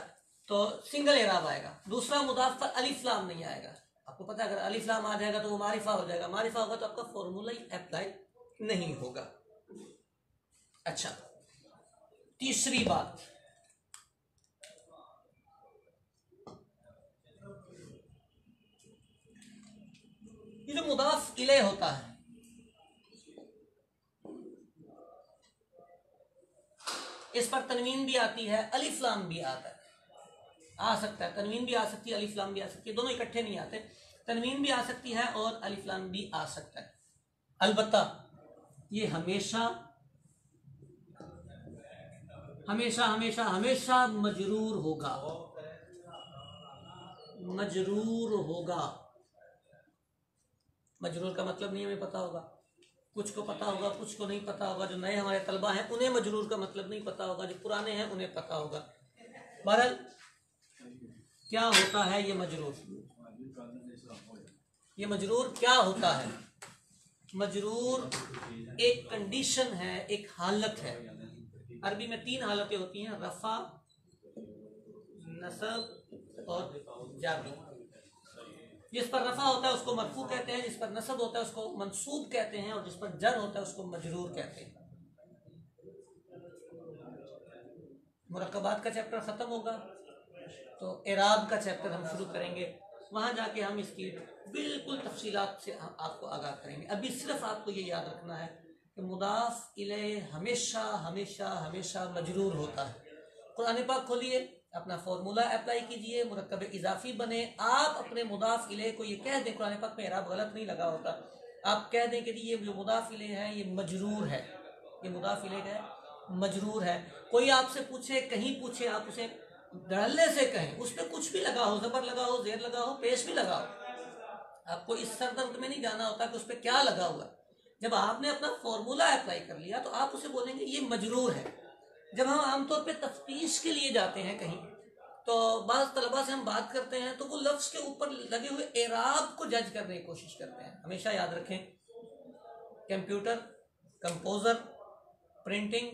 [SPEAKER 1] तो सिंगल एराब आएगा। दूसरा, मुदाफ पर अलिफ लाम नहीं आएगा। आपको पता है अगर अलिफ लाम आ जाएगा तो वो मारिफा हो जाएगा, मारिफा होगा तो आपका फॉर्मूला ही अप्लाई नहीं होगा। अच्छा, तीसरी बात, ये जो मुदाफ इले होता है, इस पर तनवीन भी आती है, अलिफ लाम भी आता है, आ सकता है, तनवीन भी आ सकती है, अलिफ लाम भी आ सकती है, दोनों इकट्ठे नहीं आते, तनवीन भी आ सकती है और अलिफ लाम भी आ सकता है। अलबत्ता ये हमेशा हमेशा हमेशा हमेशा मजरूर होगा, मजरूर होगा। मजरूर का मतलब नहीं हमें पता होगा, कुछ को पता होगा, कुछ को नहीं पता होगा। जो नए हमारे तलबा हैं उन्हें मजरूर का मतलब नहीं पता होगा, जो पुराने हैं उन्हें पता होगा। बहरहाल क्या होता है ये मजरूर, ये मजरूर क्या होता है? मजरूर एक कंडीशन है, एक हालत है। अरबी में 3 हालतें होती हैं, रफा, नसब और जारी। जिस पर रफा होता है उसको मरफू कहते हैं, जिस पर नसब होता है उसको मंसूब कहते हैं, और जिस पर जर होता है उसको मजरूर कहते हैं। मुरक्कबात का चैप्टर खत्म होगा तो एराब का चैप्टर हम शुरू करेंगे, वहां जाके हम इसकी बिल्कुल तफसीलात से आपको आगाह करेंगे। अभी सिर्फ आपको ये याद रखना है कि मुदाफ इलैह हमेशा हमेशा हमेशा मजरूर होता है। कुरान पाक खोलिए, अपना फॉर्मूला अप्लाई कीजिए, मुरक्कब इजाफी बने, आप अपने मुदाफ इलैह को ये कह दें, कुरान पाक में एराब गलत नहीं लगा होता, आप कह दें कि ये जो मुदाफ इलैह है ये मजरूर है, ये मुदाफ इलैह है मजरूर है। कोई आपसे पूछे, कहीं पूछे, आप उसे धड़ल्ले से कहें, उस पर कुछ भी लगा हो, जबर लगा हो, जेर लगा हो, पेश भी लगा हो, आपको इस सरदर्द में नहीं जाना होता कि उस पर क्या लगा हुआ। जब आपने अपना फॉर्मूला अप्लाई कर लिया तो आप उसे बोलेंगे ये मजरूर है। जब हम आमतौर पे तफ्तीश के लिए जाते हैं कहीं, तो बाज़ तलबा से हम बात करते हैं तो वो लफ्ज़ के ऊपर लगे हुए एराब को जज करने की कोशिश करते हैं। हमेशा याद रखें, कंप्यूटर, कंपोज़र, प्रिंटिंग,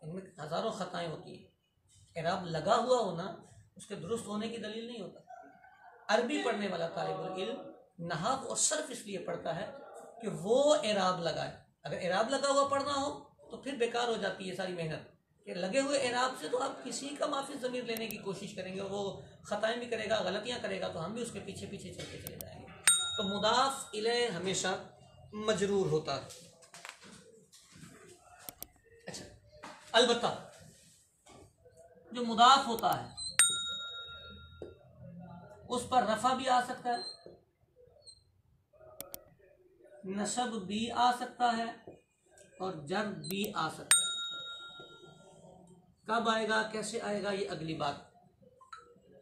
[SPEAKER 1] इनमें हज़ारों ख़ताएँ होती हैं। एराब लगा हुआ होना उसके दुरुस्त होने की दलील नहीं होता। अरबी पढ़ने वाला तालिबुल इल्म नहव और सर्फ इसलिए पढ़ता है कि वो एराब लगाए। अगर एराब लगा हुआ पढ़ना हो तो फिर बेकार हो जाती है सारी मेहनत। कि लगे हुए एराब से तो आप किसी का माफी ज़मीर लेने की कोशिश करेंगे और वो ख़ताएँ भी करेगा, गलतियाँ करेगा, तो हम भी उसके पीछे पीछे चलते चले जाएंगे। तो मुदाफ इलैह हमेशा मजरूर होता है। अच्छा, अलबत्ता जो मुदाफ होता है उस पर रफा भी आ सकता है, नसब भी आ सकता है और जर भी आ सकता है। कब आएगा, कैसे आएगा, ये अगली बात।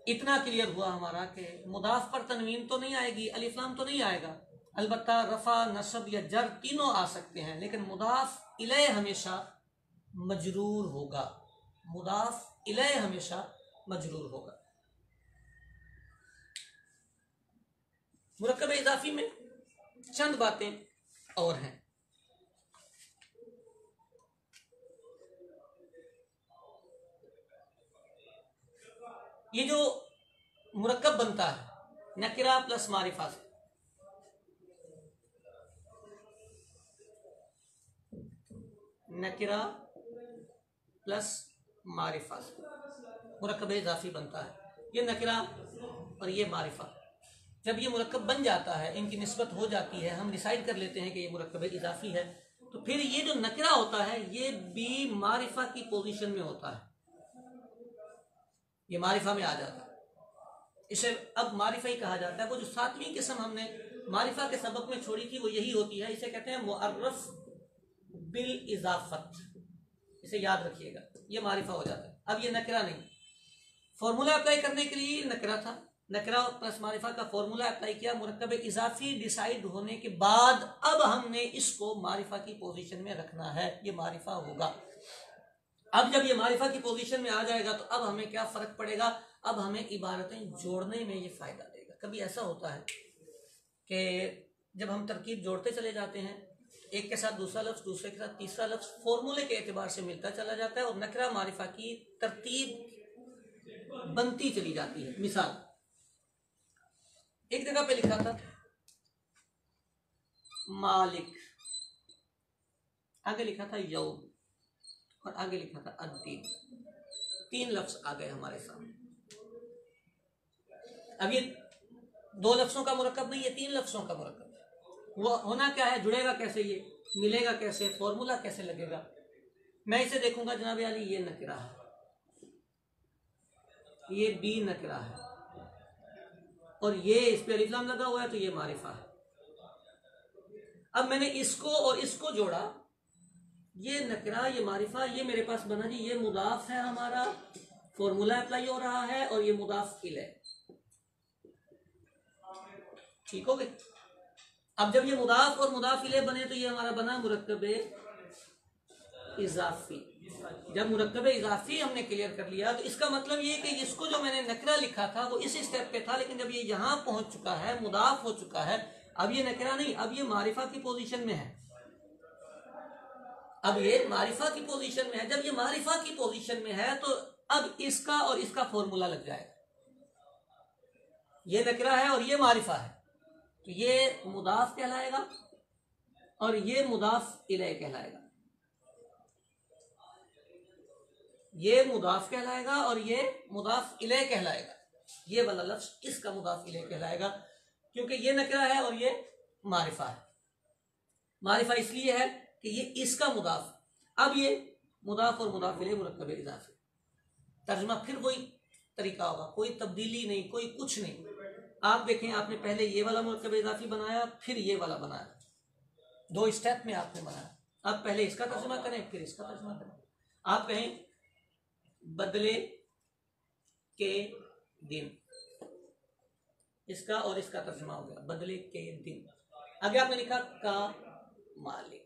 [SPEAKER 1] इतना क्लियर हुआ हमारा कि मुदाफ पर तनवीन तो नहीं आएगी, अलिफ लाम तो नहीं आएगा, अलबत्ता रफा, नसब या जर तीनों आ सकते हैं, लेकिन मुदाफ इलैह हमेशा मजरूर होगा। मुदाफ इलैह हमेशा मजरूर होगा। मुरक्कब इजाफी में चंद बातें और हैं। ये जो मुरक्कब बनता है नकिरा प्लस मारिफा से, नकिरा प्लस मारिफा से मुरक्कब इजाफी बनता है। ये नकिरा और ये मारिफा, जब ये मुरक्कब बन जाता है, इनकी निस्बत हो जाती है, हम डिसाइड कर लेते हैं कि ये मुरक्कब इजाफी है, तो फिर ये जो नकिरा होता है ये भी मारिफा की पोजीशन में होता है, ये मारिफा में आ जाता है। इसे अब मारिफा ही कहा जाता है। वो जो सातवीं किस्म हमने मारिफा के सबक में छोड़ी थी वो यही होती है, इसे कहते हैं मुअर्रफ बिल इजाफत। इसे याद रखिएगा, ये मारिफा हो जाता है। अब ये नकरा नहीं, फॉर्मूला अप्लाई करने के लिए नकरा था, नकरा प्लस मारिफा का फॉर्मूला अप्लाई किया, मुरक्कब इजाफी डिसाइड होने के बाद अब हमने इसको मारिफा की पोजीशन में रखना है, ये मारिफा होगा। अब जब ये मारिफा की पोजीशन में आ जाएगा तो अब हमें क्या फर्क पड़ेगा, अब हमें इबारतें जोड़ने में ये फायदा देगा। कभी ऐसा होता है कि जब हम तरकीब जोड़ते चले जाते हैं, एक के साथ दूसरा लफ्ज, दूसरे के साथ तीसरा लफ्ज फॉर्मूले के एतबार से मिलता चला जाता है और नकरा मारिफा की तरतीब बनती चली जाती है। मिसाल, एक जगह पे लिखा था मालिक, आगे लिखा था यौम और आगे लिखा था अद्दीन। तीन लफ्ज आ गए हमारे सामने। अब ये दो लफ्जों का मुरक्कब नहीं, ये तीन लफ्जों का मुरक्कब है। वो होना क्या है, जुड़ेगा कैसे, ये मिलेगा कैसे, फॉर्मूला कैसे लगेगा। मैं इसे देखूंगा जनाब अली, ये नकरा है, ये बी नकरा है और ये इस पे अलिफ लाम लगा हुआ है तो ये मारिफा है। अब मैंने इसको और इसको जोड़ा, ये नकरा, ये मारिफा, ये मेरे पास बना जी, ये मुदाफ है हमारा, फॉर्मूला अप्लाई हो रहा है और ये मुदाफ इलैह। ठीक हो गई। अब जब ये मुदाफ और मुदाफ इलैह बने तो ये हमारा बना मुरक्कब इजाफी। जब मुरक्कब इजाफी हमने क्लियर कर लिया तो इसका मतलब ये कि इसको जो मैंने नकरा लिखा था वो इस स्टेप पे था, लेकिन जब ये यहां पहुंच चुका है, मुदाफ हो चुका है, अब ये नकरा नहीं, अब ये मारिफा की पोजीशन में है। अब ये मारिफा की पोजीशन में है। जब ये मारिफा की पोजीशन में है तो अब इसका और इसका फॉर्मूला लग जाएगा। ये नकरा है और ये मारिफा है, तो ये मुदाफ कहलाएगा और ये मुदाफ इलैह कहलाएगा। ये मुदाफ कहलाएगा और ये मुदाफ इलैह कहलाएगा। ये वाला लफ्ज इसका मुदाफ इलैह कहलाएगा, क्योंकि ये नकरा है और ये मारिफा है। मारिफा इसलिए है कि ये इसका मुदाफ, अब ये मुदाफ और मुदाफ इलैह मुरक्कब इजाफी, तर्जुमा फिर वही तरीका होगा, कोई तब्दीली नहीं, कोई कुछ नहीं। आप देखें, आपने पहले ये वाला मुरक्कब इजाफी बनाया, फिर ये वाला बनाया, 2 स्टेप में आपने बनाया। अब पहले इसका तर्जुमा करें, फिर इसका तर्जुमा करें। आप कहें बदले के दिन, इसका और इसका तर्जुमा हो गया बदले के दिन। आगे आपने लिखा का मालिक,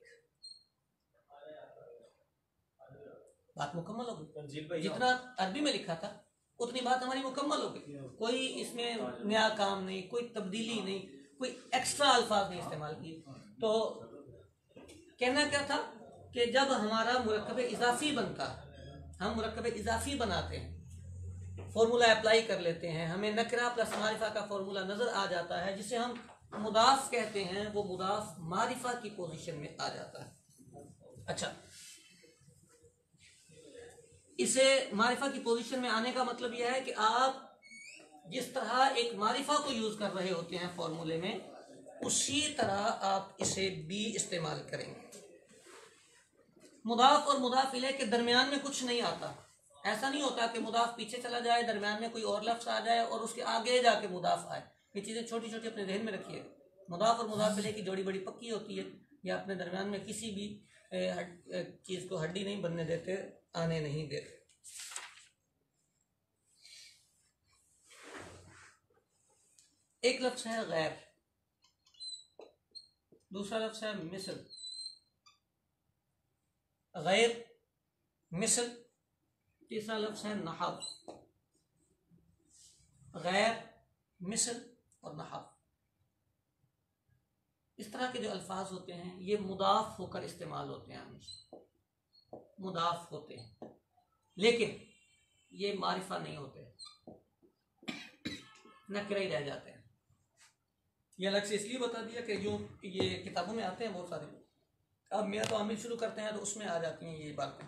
[SPEAKER 1] बात मुकम्मल हो गई। जितना अरबी में लिखा था उतनी बात हमारी मुकम्मल हो गई। कोई इसमें नया काम नहीं, कोई तब्दीली नहीं, कोई एक्स्ट्रा अल्फाज नहीं इस्तेमाल किए। तो कहना क्या था कि जब हमारा मुरक्कब इजाफी बनता, हम मुरक्कब इजाफी बनाते हैं, फॉर्मूला अप्लाई कर लेते हैं, हमें नकरा प्लस मारिफा का फॉर्मूला नजर आ जाता है, जिसे हम मुदाफ कहते हैं, वो मुदाफ मारिफा की पोजीशन में आ जाता है। अच्छा, इसे मारिफा की पोजीशन में आने का मतलब यह है कि आप जिस तरह एक मारिफा को यूज कर रहे होते हैं फॉर्मूले में, उसी तरह आप इसे भी इस्तेमाल करेंगे। मुदाफ और मुदाफ इलैह के दरमियान में कुछ नहीं आता। ऐसा नहीं होता कि मुदाफ पीछे चला जाए, दरमियान में कोई और लफ्ज आ जाए और उसके आगे जाके मुदाफ आए। ये चीजें छोटी छोटी अपने ध्यान में रखिए। मुदाफ और मुदाफ इलैह की जोड़ी बड़ी पक्की होती है, या अपने दरमियान में किसी भी चीज को हड्डी नहीं बनने देते, आने नहीं देते। एक लफ्ज है गैर, दूसरा लफ्ज है मिसल। गैर, मिसल, तीसरा लफ्ज है नहब। गैर, मिसल और नहब, इस तरह के जो अल्फाज होते हैं ये मुदाफ होकर इस्तेमाल होते हैं, हमेशा मुदाफ होते हैं, लेकिन ये मारिफा नहीं होते, नकरे ही रह जाते हैं। ये अलग से इसलिए बता दिया कि जो ये किताबों में आते हैं बहुत सारे, अब मेरा तो आमिल शुरू करते हैं तो उसमें आ जाती हैं ये बातें,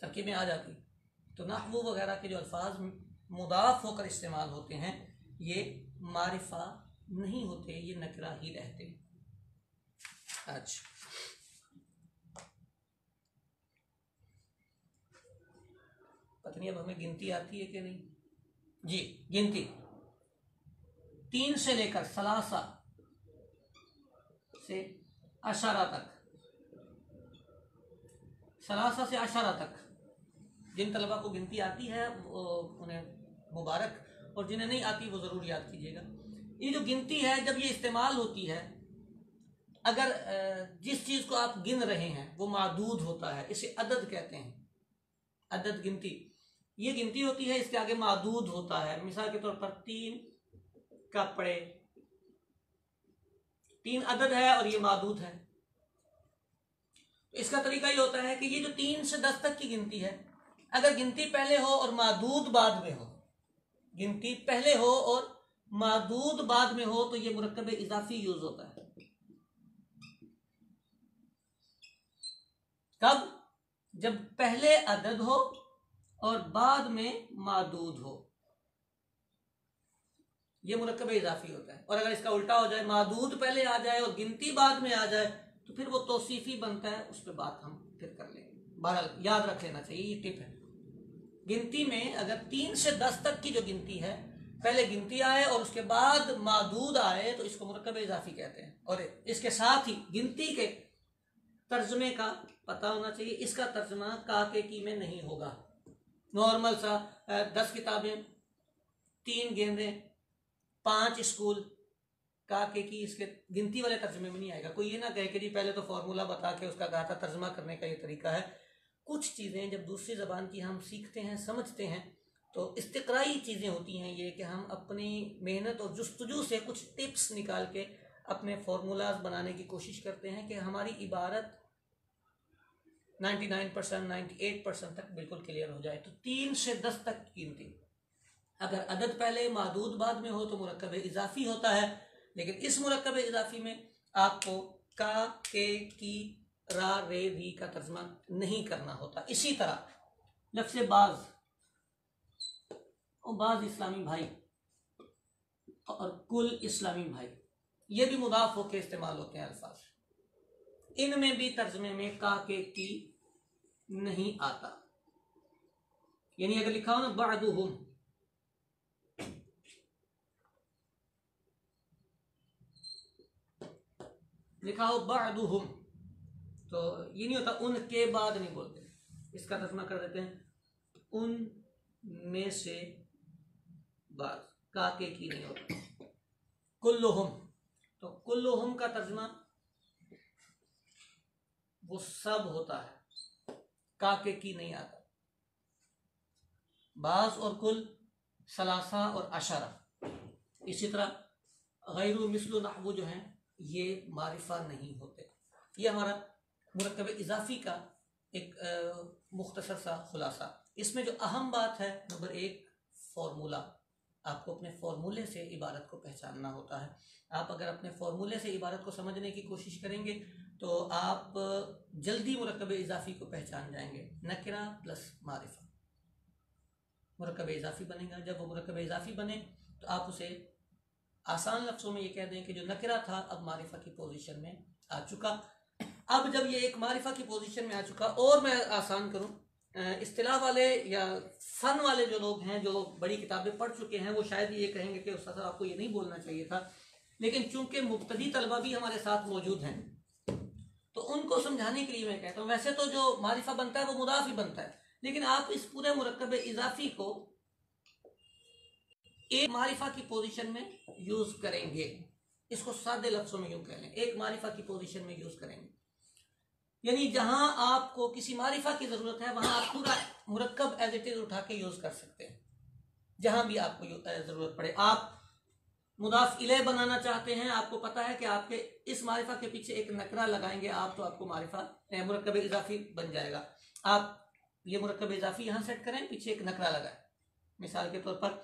[SPEAKER 1] तरकीबें आ जाती। तो नहवु वगैरह के जो अल्फाज मुदाफ होकर इस्तेमाल होते हैं ये मारिफा नहीं होते, ये नकरा ही रहते हैं। अच्छा, पता नहीं अब हमें गिनती आती है कि नहीं। जी, गिनती 3 से लेकर सलासा से अशारा तक, सलासा से अशारा तक जिन तलबा को गिनती आती है उन्हें मुबारक, और जिन्हें नहीं आती वो ज़रूर याद कीजिएगा। ये जो गिनती है जब ये इस्तेमाल होती है, अगर जिस चीज़ को आप गिन रहे हैं वो मादूद होता है, इसे अदद कहते हैं। अदद गिनती, ये गिनती होती है, इसके आगे मादूद होता है। मिसाल के तौर पर 3 कपड़े, 3 अदद है और ये मादूद है। तो इसका तरीका ये होता है कि ये जो 3 से 10 तक की गिनती है, अगर गिनती पहले हो और मादूद बाद में हो, गिनती पहले हो और मादूद बाद में हो, तो ये मुरक्कब इजाफी यूज होता है। कब? जब पहले अदद हो और बाद में मादूद हो, ये मुरक्कब इजाफी होता है। और अगर इसका उल्टा हो जाए, मादूद पहले आ जाए और गिनती बाद में आ जाए, तो फिर वो तौसीफी बनता है। उस पर बात हम फिर कर लेंगे। बहरहाल याद रख लेना चाहिए, ये टिप है। गिनती में अगर 3 से 10 तक की जो गिनती है, पहले गिनती आए और उसके बाद मादूद आए, तो इसको मुरक्कब इजाफी कहते हैं। और इसके साथ ही गिनती के तर्जमे का पता होना चाहिए। इसका तर्जमा काके की में नहीं होगा। नॉर्मल सा 10 किताबें, 3 गेंदें, 5 स्कूल, काके की, इसके गिनती वाले तर्जमे में नहीं आएगा। कोई ये ना कहे कि जी पहले तो फॉर्मूला बता के उसका गाता तर्जमा करने का ये तरीका है। कुछ चीज़ें जब दूसरी ज़बान की हम सीखते हैं, समझते हैं, तो इस्तिक़राई चीज़ें होती हैं ये कि हम अपनी मेहनत और जुस्तजू से कुछ टिप्स निकाल के अपने फार्मूलाज बनाने की कोशिश करते हैं कि हमारी इबारत 99%, 98% तक बिल्कुल क्लियर हो जाए। तो 3 से 10 तक की गिनती, अगर अदद पहले मादूद बाद में हो तो मुरक्कब इजाफी होता है, लेकिन इस मुरक्कब इजाफी में आपको का, के, की, रा, रे, री का तर्जमा नहीं करना होता। इसी तरह लफ्ज़ बाज और बाज इस्लामी भाई और कुल इस्लामी भाई, ये भी मुदाफ होकर इस्तेमाल होते हैं अल्फाज। इनमें भी तर्जमे में का, के, की नहीं आता। यानी अगर लिखा हो ना बअदुहुम, लिखा हो बअदुहुम, तो ये नहीं होता उनके बाद नहीं बोलते, इसका तर्जमा कर देते हैं उन में से बाद, का, के, की नहीं होता। कुल्लुहुम, तो कुल्लुहुम का तर्जमा वो सब होता है, का, के, की नहीं आता। बाज और कुल, सलासा और अशरा। इसी तरह गैरु मिस्लु नहवु जो है ये मारिफा नहीं होते। ये हमारा मुरक्कब इजाफी का एक मुख्तसर सा खुलासा। इसमें जो अहम बात है, नंबर 1 फार्मूला। आपको अपने फार्मूले से इबारत को पहचानना होता है। आप अगर अपने फार्मूले से इबारत को समझने की कोशिश करेंगे तो आप जल्दी मुरक्कब इजाफी को पहचान जाएंगे। नकिरा प्लस मारिफा मुरक्कब इजाफी बनेगा। जब वो मुरक्कब इजाफी बने तो आप उसे आसान लफ्ज़ों में ये कह दें कि जो नकिरा था अब मारिफा की पोजीशन में आ चुका। अब जब ये एक मारिफा की पोजीशन में आ चुका, और मैं आसान करूं, इस्तिलाह वाले या फन वाले जो लोग हैं, जो बड़ी किताबें पढ़ चुके हैं, वो शायद ये कहेंगे कि उस्ताद आपको ये नहीं बोलना चाहिए था, लेकिन चूंकि मुब्तदी तलबा भी हमारे साथ मौजूद हैं तो उनको समझाने के लिए मैं कहता हूँ, वैसे तो जो मारिफा बनता है वो मुदाफ ही बनता है, लेकिन आप इस पूरे मुरक्कब इजाफी को एक मारिफा की पोजीशन में यूज करेंगे। इसको सादे लफ्जों में यूं कह लें, एक मारिफा की पोजीशन में यूज करेंगे। यानी जहां आपको किसी मारिफा की जरूरत है वहां आप पूरा मुरक्कब एज इट इज उठा के यूज कर सकते हैं। जहां भी आपको जरूरत पड़े, आप मुदाफ इले बनाना चाहते हैं, आपको पता है कि आपके इस मारिफा के पीछे एक नकरा लगाएंगे आप, तो आपको मारिफा मुरक्कब इजाफी बन जाएगा। आप ये मुरक्कब इजाफी यहां सेट करें, पीछे एक नकरा लगाएं। मिसाल के तौर पर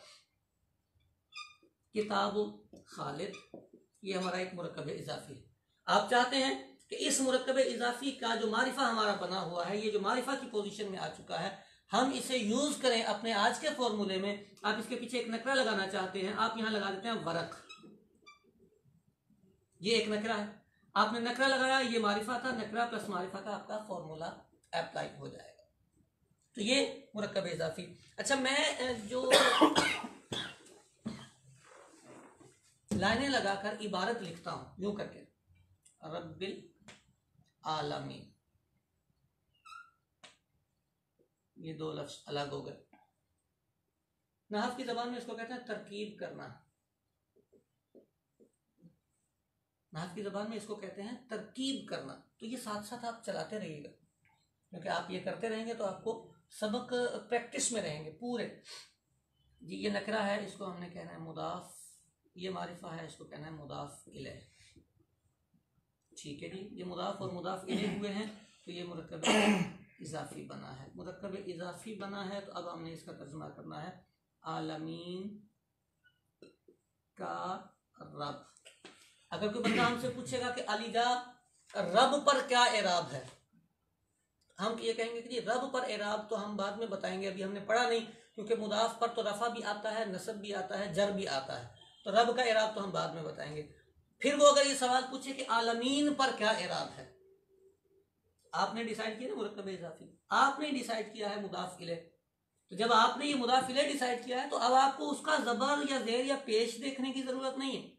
[SPEAKER 1] किताब खालिद, ये हमारा एक मुरक्कब इजाफी है। आप चाहते हैं कि इस मुरक्कब इजाफी का जो मारिफा हमारा बना हुआ है, ये जो मारिफा की पोजीशन में आ चुका है, हम इसे यूज करें अपने आज के फॉर्मूले में। आप इसके पीछे एक नकरा लगाना चाहते हैं, आप यहां लगा देते हैं वरक। ये एक नकरा है, आपने नकरा लगाया, ये मारिफा था, नकरा प्लस मारिफा का आपका फॉर्मूला अप्लाई हो जाएगा। तो ये मुरक्कब इजाफी। अच्छा, मैं जो लाइनें लगाकर इबारत लिखता हूं यूं करके, रब्बिल आलमीन, ये दो लफ्ज अलग हो गए। नहव की जबान में इसको कहते हैं तरकीब करना। नहव की जबान में इसको कहते हैं तरकीब करना। तो ये साथ साथ आप चलाते रहिएगा, क्योंकि आप ये करते रहेंगे तो आपको सबक प्रैक्टिस में रहेंगे पूरे। जी, ये नकरा है, इसको हमने कहना है मुदाफ। ये मारिफा है, इसको कहना है मुदाफ इलैह। ठीक है जी, ये मुदाफ और मुदाफ इलैह हुए हैं, तो ये मुरक्कब इजाफी बना है। मुरक्कब इजाफी बना है तो अब हमने इसका तर्जुमा करना है आलमीन का रब। अगर कोई बंदा हमसे पूछेगा कि अलीजा रब पर क्या एराब है, हम ये कहेंगे कि जी रब पर एराब तो हम बाद में बताएंगे, अभी हमने पढ़ा नहीं, क्योंकि मुदाफ पर तो रफा भी आता है, नसब भी आता है, जर भी आता है, तो रब का एराब तो हम बाद में बताएंगे। फिर वो अगर ये सवाल पूछे कि आलमीन पर क्या एराब है, आपने डिसाइड किया ना मुरक्कब इजाफी, आपने डिसाइड किया है मुदाफ इले। तो जब आपने ये मुदाफ इले डिसाइड किया है तो अब आपको उसका जबर या जेर या पेश देखने की जरूरत नहीं है।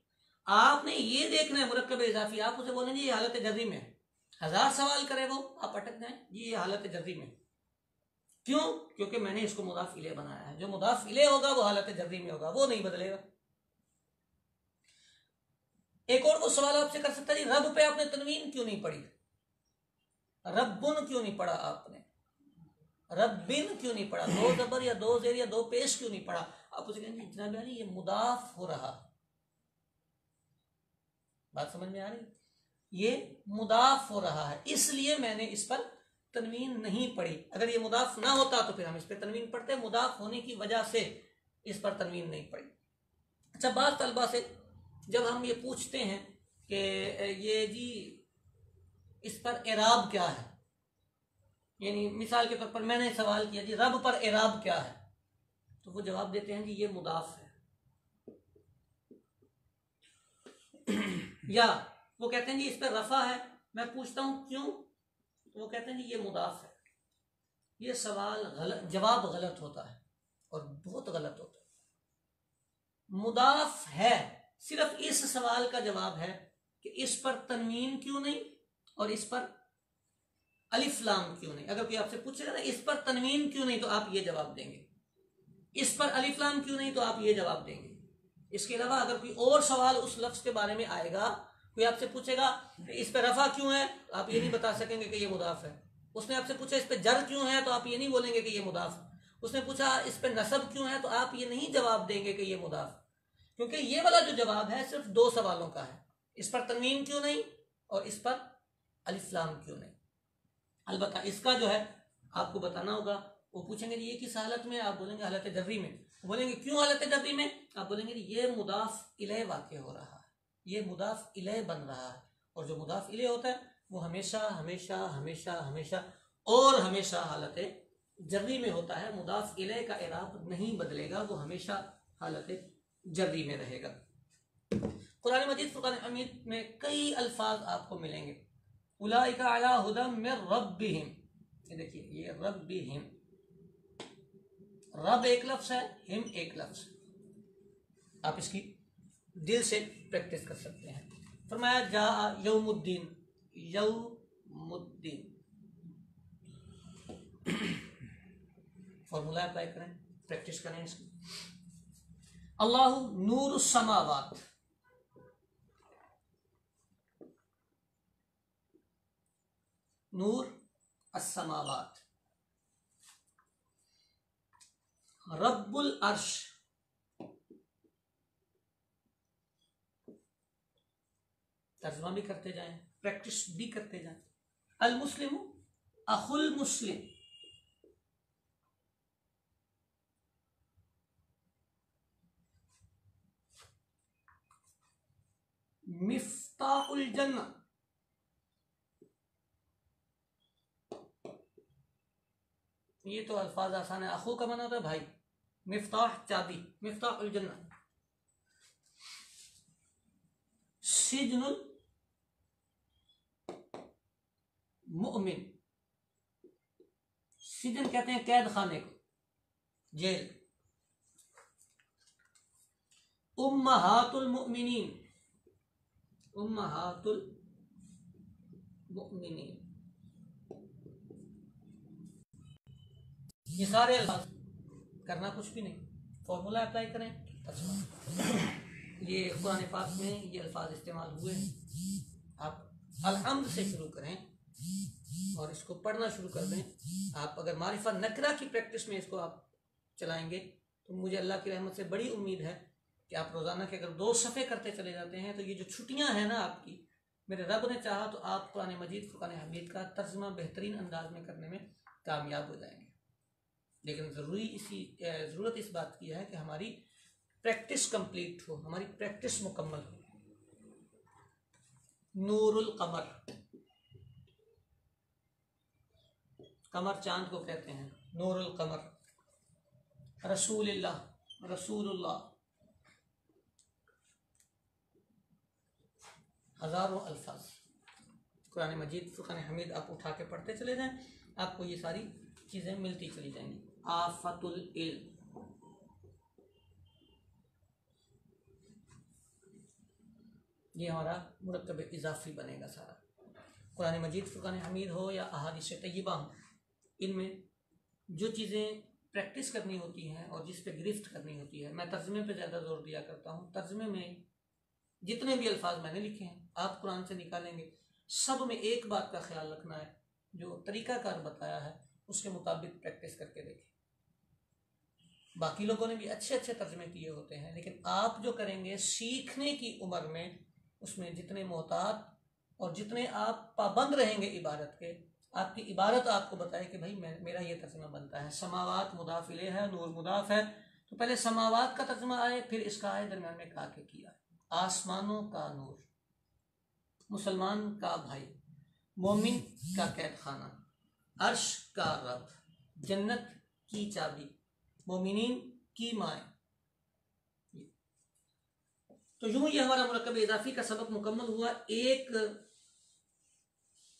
[SPEAKER 1] आपने ये देखना है मुरक्कब इजाफी, आप उसे बोलेंगे ये हालत जर्री में है। 1000 सवाल करे वो, आप अटक जाए, ये हालत जर्री में। क्यों? क्योंकि मैंने इसको मुदाफ इले बनाया है। जो मुदाफ इले होगा वो हालत जर्री में होगा, वो नहीं बदलेगा। एक और वो सवाल आपसे कर सकता है, रब पे आपने तनवीन क्यों नहीं पढ़ी, रब्बुन क्यों नहीं पढ़ा आपने, रब्बिन क्यों नहीं पढ़ा, दो जबर या दो जेर या दो पेश क्यों नहीं पढ़ा? आप उसे कहेंगे जनाब यानी ये मुदाफ हो रहा। बात समझ में आ रही? ये मुदाफ हो रहा है, इसलिए मैंने इस पर तनवीन नहीं पढ़ी। अगर ये मुदाफ ना होता तो फिर हम इस पर तनवीन पढ़ते। मुदाफ होने की वजह से इस पर तनवीन नहीं पड़ी। अच्छा, बात तलबा से जब हम ये पूछते हैं कि ये जी इस पर एराब क्या है, यानी मिसाल के तौर पर मैंने सवाल किया जी रब पर एराब क्या है, तो वो जवाब देते हैं जी ये मुदाफ है। या वो कहते हैं जी इस पर रफा है, मैं पूछता हूं क्यों, तो वो कहते हैं जी ये मुदाफ है। ये सवाल गलत, जवाब गलत होता है और बहुत गलत होता है। मुदाफ है सिर्फ इस सवाल का जवाब है कि इस पर तनवीन क्यों नहीं और इस पर अलिफ लाम क्यों नहीं। अगर कोई आपसे पूछेगा ना इस पर तनवीन क्यों नहीं, तो आप ये जवाब देंगे, इस पर अलिफ लाम क्यों नहीं, तो आप ये जवाब देंगे। इसके अलावा अगर कोई और सवाल उस लफ्ज के बारे में आएगा, कोई आपसे पूछेगा इस पर रफा क्यों है, तो आप ये नहीं बता सकेंगे कि ये मुदाफ है। उसने आपसे पूछा इस पर जर क्यों है, तो आप ये नहीं बोलेंगे कि ये मुदाफ है। उसने पूछा इस पर नसब क्यों है, तो आप ये नहीं जवाब देंगे कि ये मुदाफ, क्योंकि ये वाला जो जवाब है सिर्फ दो सवालों का है, इस पर तनवीन क्यों नहीं और इस पर अलिफ लाम क्यों नहीं। अलबत्ता इसका जो है आपको बताना होगा। वो पूछेंगे ये किस हालत में, आप बोलेंगे हालत जर्री में। बोलेंगे क्यों हालत जर्री में, आप बोलेंगे ये मुदाफ इलय वाक़ हो रहा है, ये मुदाफ इलय बन रहा है, और जो मुदाफ इलय होता है वो हमेशा हमेशा हमेशा हमेशा और हमेशा हालत जर्री में होता है। मुदाफ इलय का इराब नहीं बदलेगा, वो हमेशा हालत जर्री में रहेगा। कुरान मजीद फुरकान हमीद में कई अल्फाज आपको मिलेंगे, उलाइका अला हुदम मिर रब्बिहिम। ये देखिए ये रब्बिहिम, रब एक लफ्ज है, हिम एक लफ्ज। आप इसकी दिल से प्रैक्टिस कर सकते हैं। फरमाया जा यौमुद्दीन, यौमुद्दीन फॉर्मूला अप्लाई करें, प्रैक्टिस करें इसकी। अल्लाहु नूरुस समावात, नूर अस्समावात। रब्बुल अर्श, तर्जुमा भी करते जाएं, प्रैक्टिस भी करते जाएं। अल मुस्लिम अखुल मुस्लिम, मिफ्ताहुल जन्नह, ये तो अल्फाज आसान है। अखू का माना होता है भाई, मिफ्ताह चाबी, मिफ्ताहुल जन्नह। सिजनुल मुमिन, सिजन कहते हैं कैद खाने को, जेल। उम्महातुल मुमिनीन, उम्महातुल मुमिनीन। ये सारे अल्फाज करना कुछ भी नहीं, फॉर्मूला अप्लाई करें। ये कुरान पाक में ये अल्फाज इस्तेमाल हुए हैं। आप अलहम्द से शुरू करें और इसको पढ़ना शुरू कर दें। आप अगर मारिफा नकरा की प्रैक्टिस में इसको आप चलाएंगे तो मुझे अल्लाह की रहमत से बड़ी उम्मीद है कि आप रोज़ाना के अगर 2 सफ़े करते चले जाते हैं तो ये जो छुट्टियां हैं ना आपकी, मेरे रब ने चाहा तो आप कुरान मजीद फुरकान हमीद का तर्जुमा बेहतरीन अंदाज में करने में कामयाब हो जाएंगे। लेकिन ज़रूरत इस बात की है कि हमारी प्रैक्टिस कंप्लीट हो, हमारी प्रैक्टिस मुकम्मल हो। नूरुल कमर, कमर चांद को कहते हैं, नूरुल कमर। रसूलुल्लाह, रसूलुल्लाह, हज़ारों अल्फाज कुरान मजीद फुरकान हमीद आप उठा के पढ़ते चले जाएं, आपको ये सारी चीज़ें मिलती चली जाएंगी। आफतुल इल्म, ये हमारा मुरक्कब इजाफी बनेगा सारा। कुरान मजीद फुरकान हमीद हो या अहादीस तय्यबा हो, इनमें जो चीज़ें प्रैक्टिस करनी होती हैं और जिस पे गिरफ्त करनी होती है, मैं तर्जुमे पे ज़्यादा जोर दिया करता हूँ। तर्जुमे में जितने भी अल्फाज मैंने लिखे हैं आप कुरान से निकालेंगे, सब में एक बात का ख्याल रखना है, जो तरीकाकार बताया है उसके मुताबिक प्रैक्टिस करके देखें। बाकी लोगों ने भी अच्छे अच्छे तर्जुमे किए होते हैं, लेकिन आप जो करेंगे सीखने की उम्र में, उसमें जितने मोहतात और जितने आप पाबंद रहेंगे इबारत के, आपकी इबारत आपको बताए कि भाई मेरा ये तर्जुमा बनता है। समावात मुदाफ इलैह है, नूर मुदाफ है, तो पहले समावात का तर्जुमा आए, फिर इसका आए, दरम्यान में का के किया। आसमानों का नूर, मुसलमान का भाई, मोमिन का कैद खाना, अर्श का रब, जन्नत की चाबी, मोमिनीन की माए। तो यूं ये हमारा मुरक्कब इजाफी का सबक मुकम्मल हुआ। एक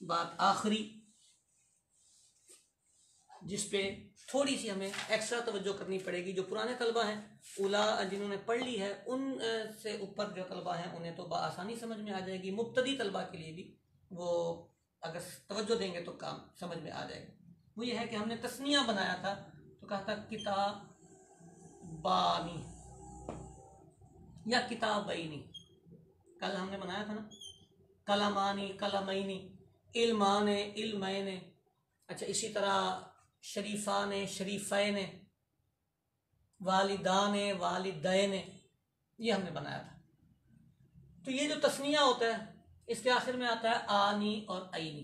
[SPEAKER 1] बात आखिरी जिसपे थोड़ी सी हमें एक्स्ट्रा तवज्जो करनी पड़ेगी, जो पुराने तलबा हैं, उला जिन्होंने पढ़ ली है, उन से ऊपर जो तलबा हैं उन्हें तो आसानी समझ में आ जाएगी। मुब्तदी तलबा के लिए भी वो अगर तवज्जो देंगे तो काम समझ में आ जाएगा। वो ये है कि हमने तस्निया बनाया था तो कहा था किताबानी या किताबैनी, कल हमने बनाया था ना, कलमानी कलमैनी, इल्माने इल्मैने। अच्छा, इसी तरह शरीफाने शरीफैने, वालिदाने वालिदैने, ये हमने बनाया था। तो ये जो तस्निया होता है इसके आखिर में आता है आनी और ऐनी।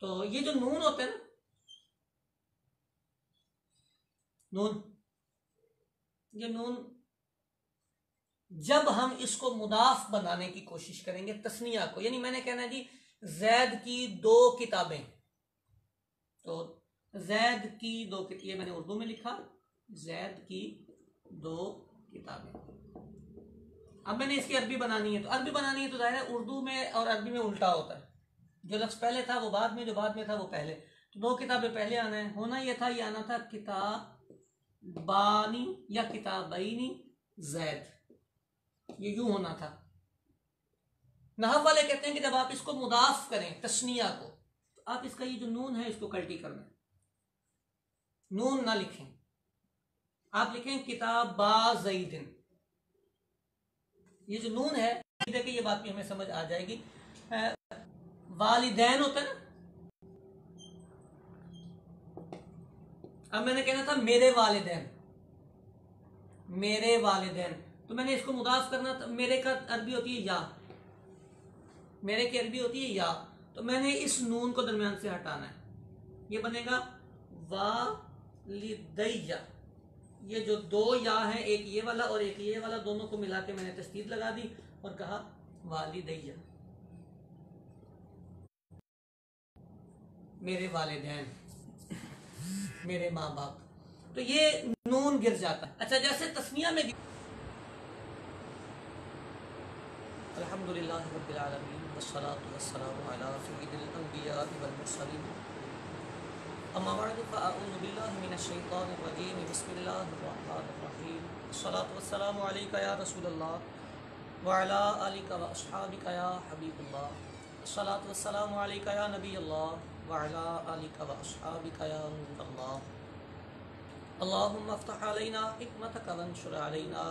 [SPEAKER 1] तो ये जो नून होते हैं ना, नून, ये नून जब हम इसको मुदाफ बनाने की कोशिश करेंगे तस्निया को, यानी मैंने कहना है जी जैद की 2 किताबें, तो जैद की 2, ये मैंने उर्दू में लिखा, जैद की 2 किताबें। अब मैंने इसकी अरबी बनानी है, तो अरबी बनानी है तो जाहिर है उर्दू में और अरबी में उल्टा होता है, जो लफ्ज़ पहले था वो बाद में, जो बाद में था वो पहले। तो 2 किताबें पहले आना है, होना ये था, ये आना था किताबानी या किताबैनी जैद, ये यूं होना था। नहव वाले कहते हैं कि जब आप इसको मुदाफ करें तस्निया को, तो आप इसका ये जो नून है इसको कल्टी करना है, नून ना लिखें, आप लिखें किताबा ज़ैदिन। ये जो नून है, देखिए ये बात भी हमें समझ आ जाएगी। वालिदैन होता है ना, अब मैंने कहना था मेरे वालिदैन, मेरे वालिदैन, तो मैंने इसको मुदाफ करना था। मेरे का अरबी होती है या, मेरे की अरबी होती है या, तो मैंने इस नून को दरमियान से हटाना है, ये बनेगा वालिदैया। ये जो 2 या है, एक ये वाला और एक ये वाला, दोनों को मिला के मैंने तस्दीद लगा दी और कहा वालिदैया, मेरे वालिदैन, मेरे माँ बाप। तो ये नून गिर जाता है। अच्छा, जैसे तस्निया में अल्हम्दुलिल्लाह रब्बिल आलमीन वस्सलातु वस्सलामु अला सय्यिदिल अंबिया वल मुरसलीन अम्मा बअद फ़अऊज़ु बिल्लाहि मिनश शैतानिर रजीम बिस्मिल्लाहिर रहमानिर रहीम अस्सलातु वस्सलामु अलैका या रसूलल्लाह व अला आलिका व अस्हाबिका या हबीबल्लाह अस्सलातु वस्सलामु अलैका या नबीयल्लाह व अला आलिका व अस्हाबिका या नूरल्लाह अल्लाहुम्मा अफ्तह अलैना हिकमतक वंशुर अलैना